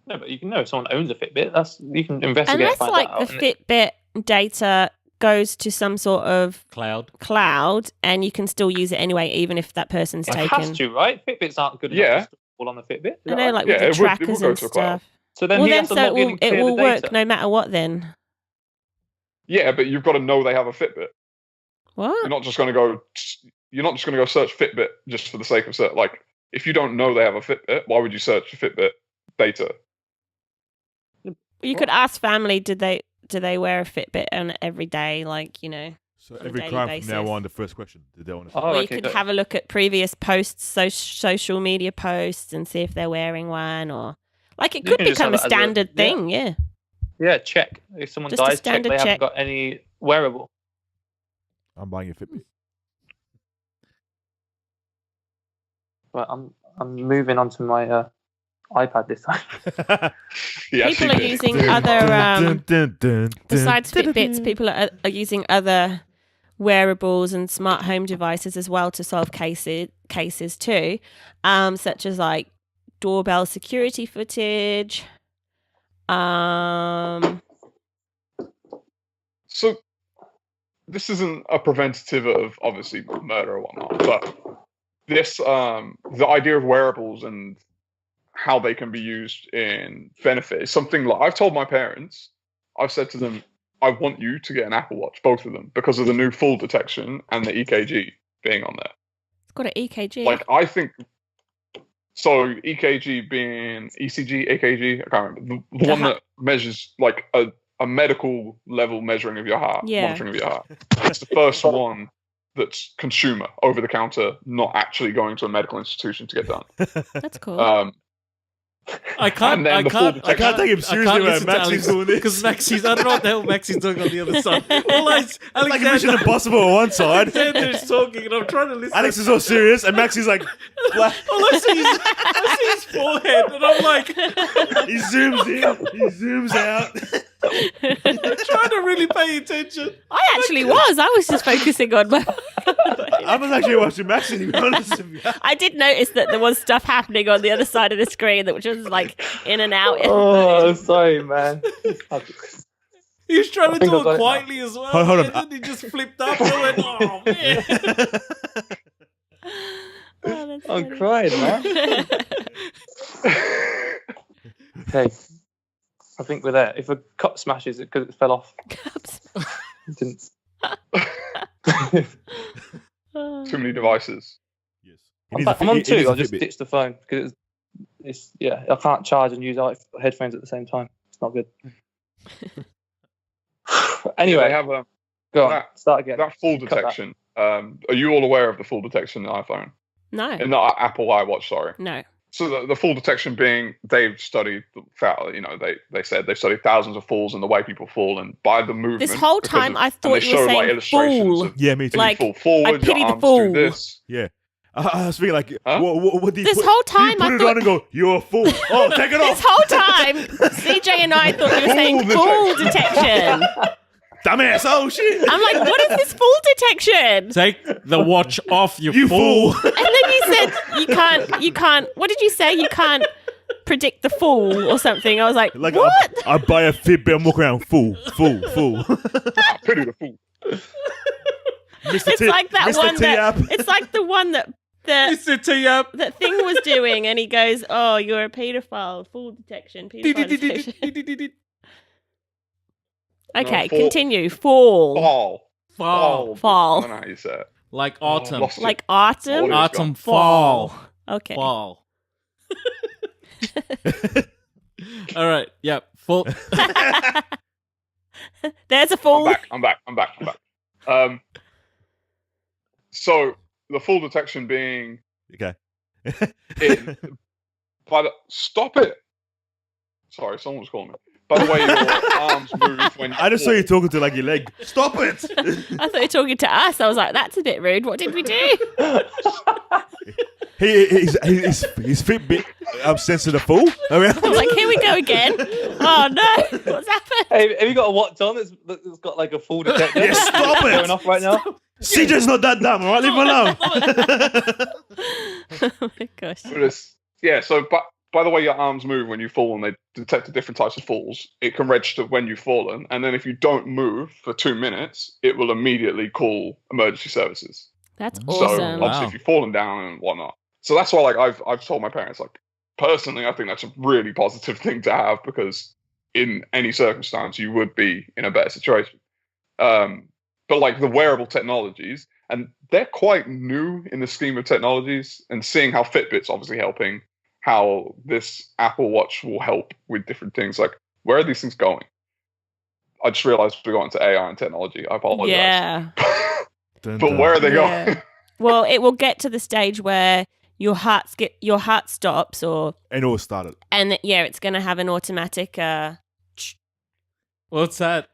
No, but you can know if someone owns a Fitbit. You can investigate. Unless find like that the out, Fitbit data goes to some sort of cloud, and you can still use it anyway, even if that person's It taken. has to, right? Fitbits aren't good enough Yeah. to store on the Fitbit. Is I that know, right? like Yeah, with the it would trackers go and to a cloud. stuff. So then Well, he then has to so log in and it clear will the work data. no matter what. Then Yeah, but you've got to know they have a Fitbit. what? You're not just going to go. You're not just going to go search Fitbit just for the sake of search. Like, if you don't know they have a Fitbit, why would you search for Fitbit data? You could ask family, do they wear a Fitbit on every day? Like, you know. So on a every daily crime basis. from now on, the first question: did they want to? Oh, Or you okay, could good. have a look at previous posts, social media posts, and see if they're wearing one, or like it You could can just become a have that as a- standard yeah. thing. Yeah. Yeah, check. If someone Just a dies, check standard they check. haven't got any wearable. I'm buying a Fitbit. But I'm moving on to my iPad this time. Yeah, People are using other besides Fitbits. People are using other wearables and smart home devices as well to solve cases too, such as like doorbell security footage. So this isn't a preventative of obviously murder or whatnot, but this the idea of wearables and how they can be used in benefit is something like I've told my parents. I've said to them, I want you to get an Apple Watch, both of them, because of the new fall detection and the EKG being on there. It's got an EKG. Like, I think so. EKG being ECG, AKG. I can't remember the one that measures like a medical level measuring of your heart, monitoring of your heart. It's the first one that's consumer, over the counter, not actually going to a medical institution to get done. That's cool. I can't take him seriously when Maxie's doing this. Because Maxie's, I don't know what the hell Maxie's doing on the other side. It's like a Mission Impossible on one side. Alexander's talking and I'm trying to listen. Alex is all serious, and Maxie's like, All I see his forehead and I'm like, he zooms in, he zooms out. trying to really pay attention. I actually was. I was just focusing on my. I was actually watching Maxie, to be honest with you. I did notice that there was stuff happening on the other side of the screen that was just like in and out. Oh, sorry, man. He was trying to think do I've got it it quietly as well. Hold on. And then he just flipped up and I went, oh man. Oh, that's I'm funny. crying, man. Okay. I think we're there. If a cup smashes it because it fell off, it didn't. Too many devices. Yes. I'm on two. I'll just ditch the phone because it's I can't charge and use headphones at the same time. It's not good. Anyway, They have go on. that- Start again. that fall Cut that. detection. Are you all aware of the fall detection in iPhone? No, Not Apple iWatch, sorry. no. So the fall detection being they've studied, they said they've studied thousands of falls and the way people fall, and by the movement. This whole because time of- I and thought they you were show, like, saying illustrations fool. of Yeah, me too. Like, fall forward, I pity your the arms fool. do this. Yeah. I was thinking like, Huh? what do you This put, whole do you time put I it thought- on and go, you're a fool. Oh, take it This off. whole time, CJ and I thought you were saying Fool fool detection. Dumbass. Oh, shit. I'm like, what is this fool detection? Take the watch off, you, You fool. fool. And then you said you can't. What did you say? You can't predict the fool or something. I was like, Like, what? I buy a Fitbit and walk around, fool. I pity the fool. Mr. It's like that Mr. one T that. app. It's like the one that Mr. T-Up. that thing was doing, and he goes, "Oh, you're a paedophile. Fool detection. Paedophile detection." Okay, fall- continue. Fall. Fall. Fall. I don't know how you say it. Like autumn. Lost it. Like autumn. Fall. Autumn, fall. Okay. Fall. All right. Yep. Full. There's a fall. I'm back. So the fall detection being Okay. stop it. Sorry, someone was calling me. By the way, your arms move when you I just saw fall. you talking to like your leg. Stop it. I thought you were talking to us. I was like, that's a bit rude. What did we do? His Fitbit censored a fool. I was like, here we go again. Oh no, what's happened? Hey, have you got a watch on that's got like a full detector? Yeah, stop it. Going off right now. CJ's not that dumb, all right? Leave him alone. Oh my gosh. But so by the way your arms move when you fall and they detect the different types of falls, it can register when you've fallen. And then if you don't move for 2 minutes, it will immediately call emergency services. That's So awesome. obviously if you've fallen down and whatnot. So that's why I've told my parents, like, personally, I think that's a really positive thing to have because in any circumstance you would be in a better situation. But like the wearable technologies, and they're quite new in the scheme of technologies, and seeing how Fitbit's obviously helping, how this Apple Watch will help with different things. Like, where are these things going? I just realized we got into AI and technology. I apologize. Yeah. Dun, But dun. where are they Yeah. going? Well, it will get to the stage where your heart stops, And it all started. and yeah, it's going to have an automatic What's that?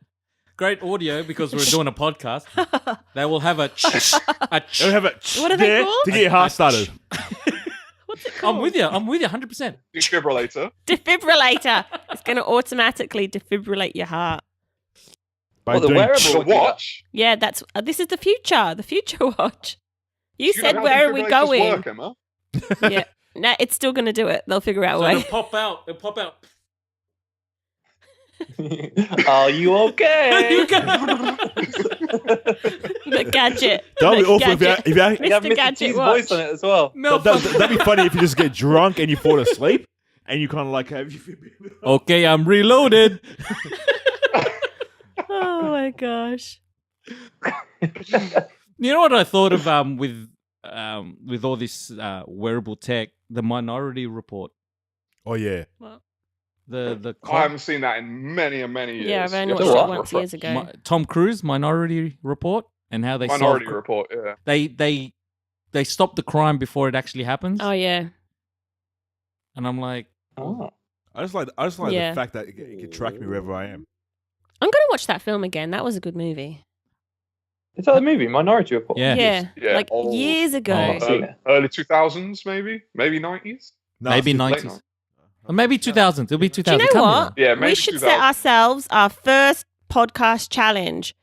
Great audio because we're doing a podcast. They will have a They'll have it What are they there called? to get your heart started. What's it called? I'm with you. 100%. Defibrillator. Defibrillator. It's going to automatically defibrillate your heart. By Well, the doing- wearable- The watch. Yeah, that's this is the future watch. You Do said know how where are we defibrillators going? Work, Emma? Yeah, no, it's still going to do it. They'll figure out a So way. it'll pop out. It'll pop out. Are you okay? You go. The gadget. That'd be The awful if you, gadget. if you, You have Mr. Mr. Gadget T's watch. voice on it as well. No, that'd be funny if you just get drunk and you fall asleep and you kind of like have okay, I'm reloaded. Oh my gosh. You know what I thought of with all this wearable tech, the Minority Report. Oh yeah. The I haven't seen that in many and many years. Yeah, I've only You have watched to it what? once years ago. Tom Cruise Minority Report and how they Minority solve, Report, yeah. they stop the crime before it actually happens. Oh yeah. And I'm like, Oh. I just like Yeah. the fact that it can track me wherever I am. I'm going to watch that film again. That was a good movie. Is that the movie Minority Report? Yeah. Yeah, like old. years ago. Oh. I've seen it. Early 2000s, maybe 90s. No, maybe it's- 90s. night. Or maybe 2000s. It'll be Do 2000. you know Come what? on. Yeah, maybe We should 2000. set ourselves our first podcast challenge.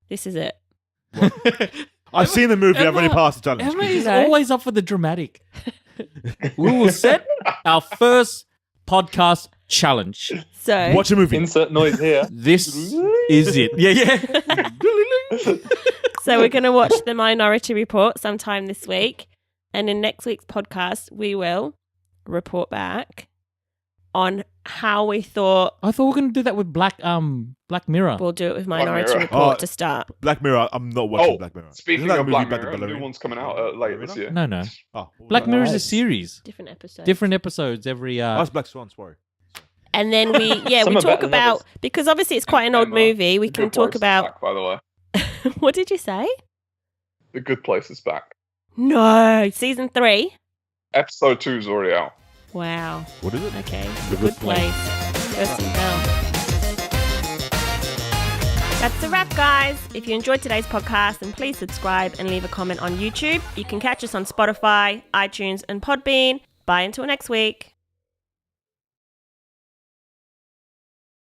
This is it. I've seen the movie. I've already Emma- passed the challenge. Emma is No. always up for the dramatic. We will set our first podcast challenge. So Watch a movie. Insert noise here. This is it. Yeah, yeah. So we're going to watch the Minority Report sometime this week. And in next week's podcast, we will report back on how we thought I thought we were going to do that with Black Mirror. we'll do it with Minority Mirror. Report Oh. to start. Black Mirror. I'm not watching Oh, Black Mirror. Speaking Isn't that a of movie Black about the Mirror, the new ballerina? one's coming out later this year. No, no. Oh, Black Mirror is a Nice. series. Different episodes. Different episodes every Oh, it's Black Swan. Sorry. And then we Some we are talk better than about, others. because obviously it's quite an old Emma, movie, we The can Good talk Place is about, back, by the way. what did you say? The Good Place is back. No, season 3. Episode 2 is already out. Wow. What is it? Okay. The Good Good Place. place. Kirsten Bell. That's the wrap, guys. If you enjoyed today's podcast, then please subscribe and leave a comment on YouTube. You can catch us on Spotify, iTunes, and Podbean. Bye until next week.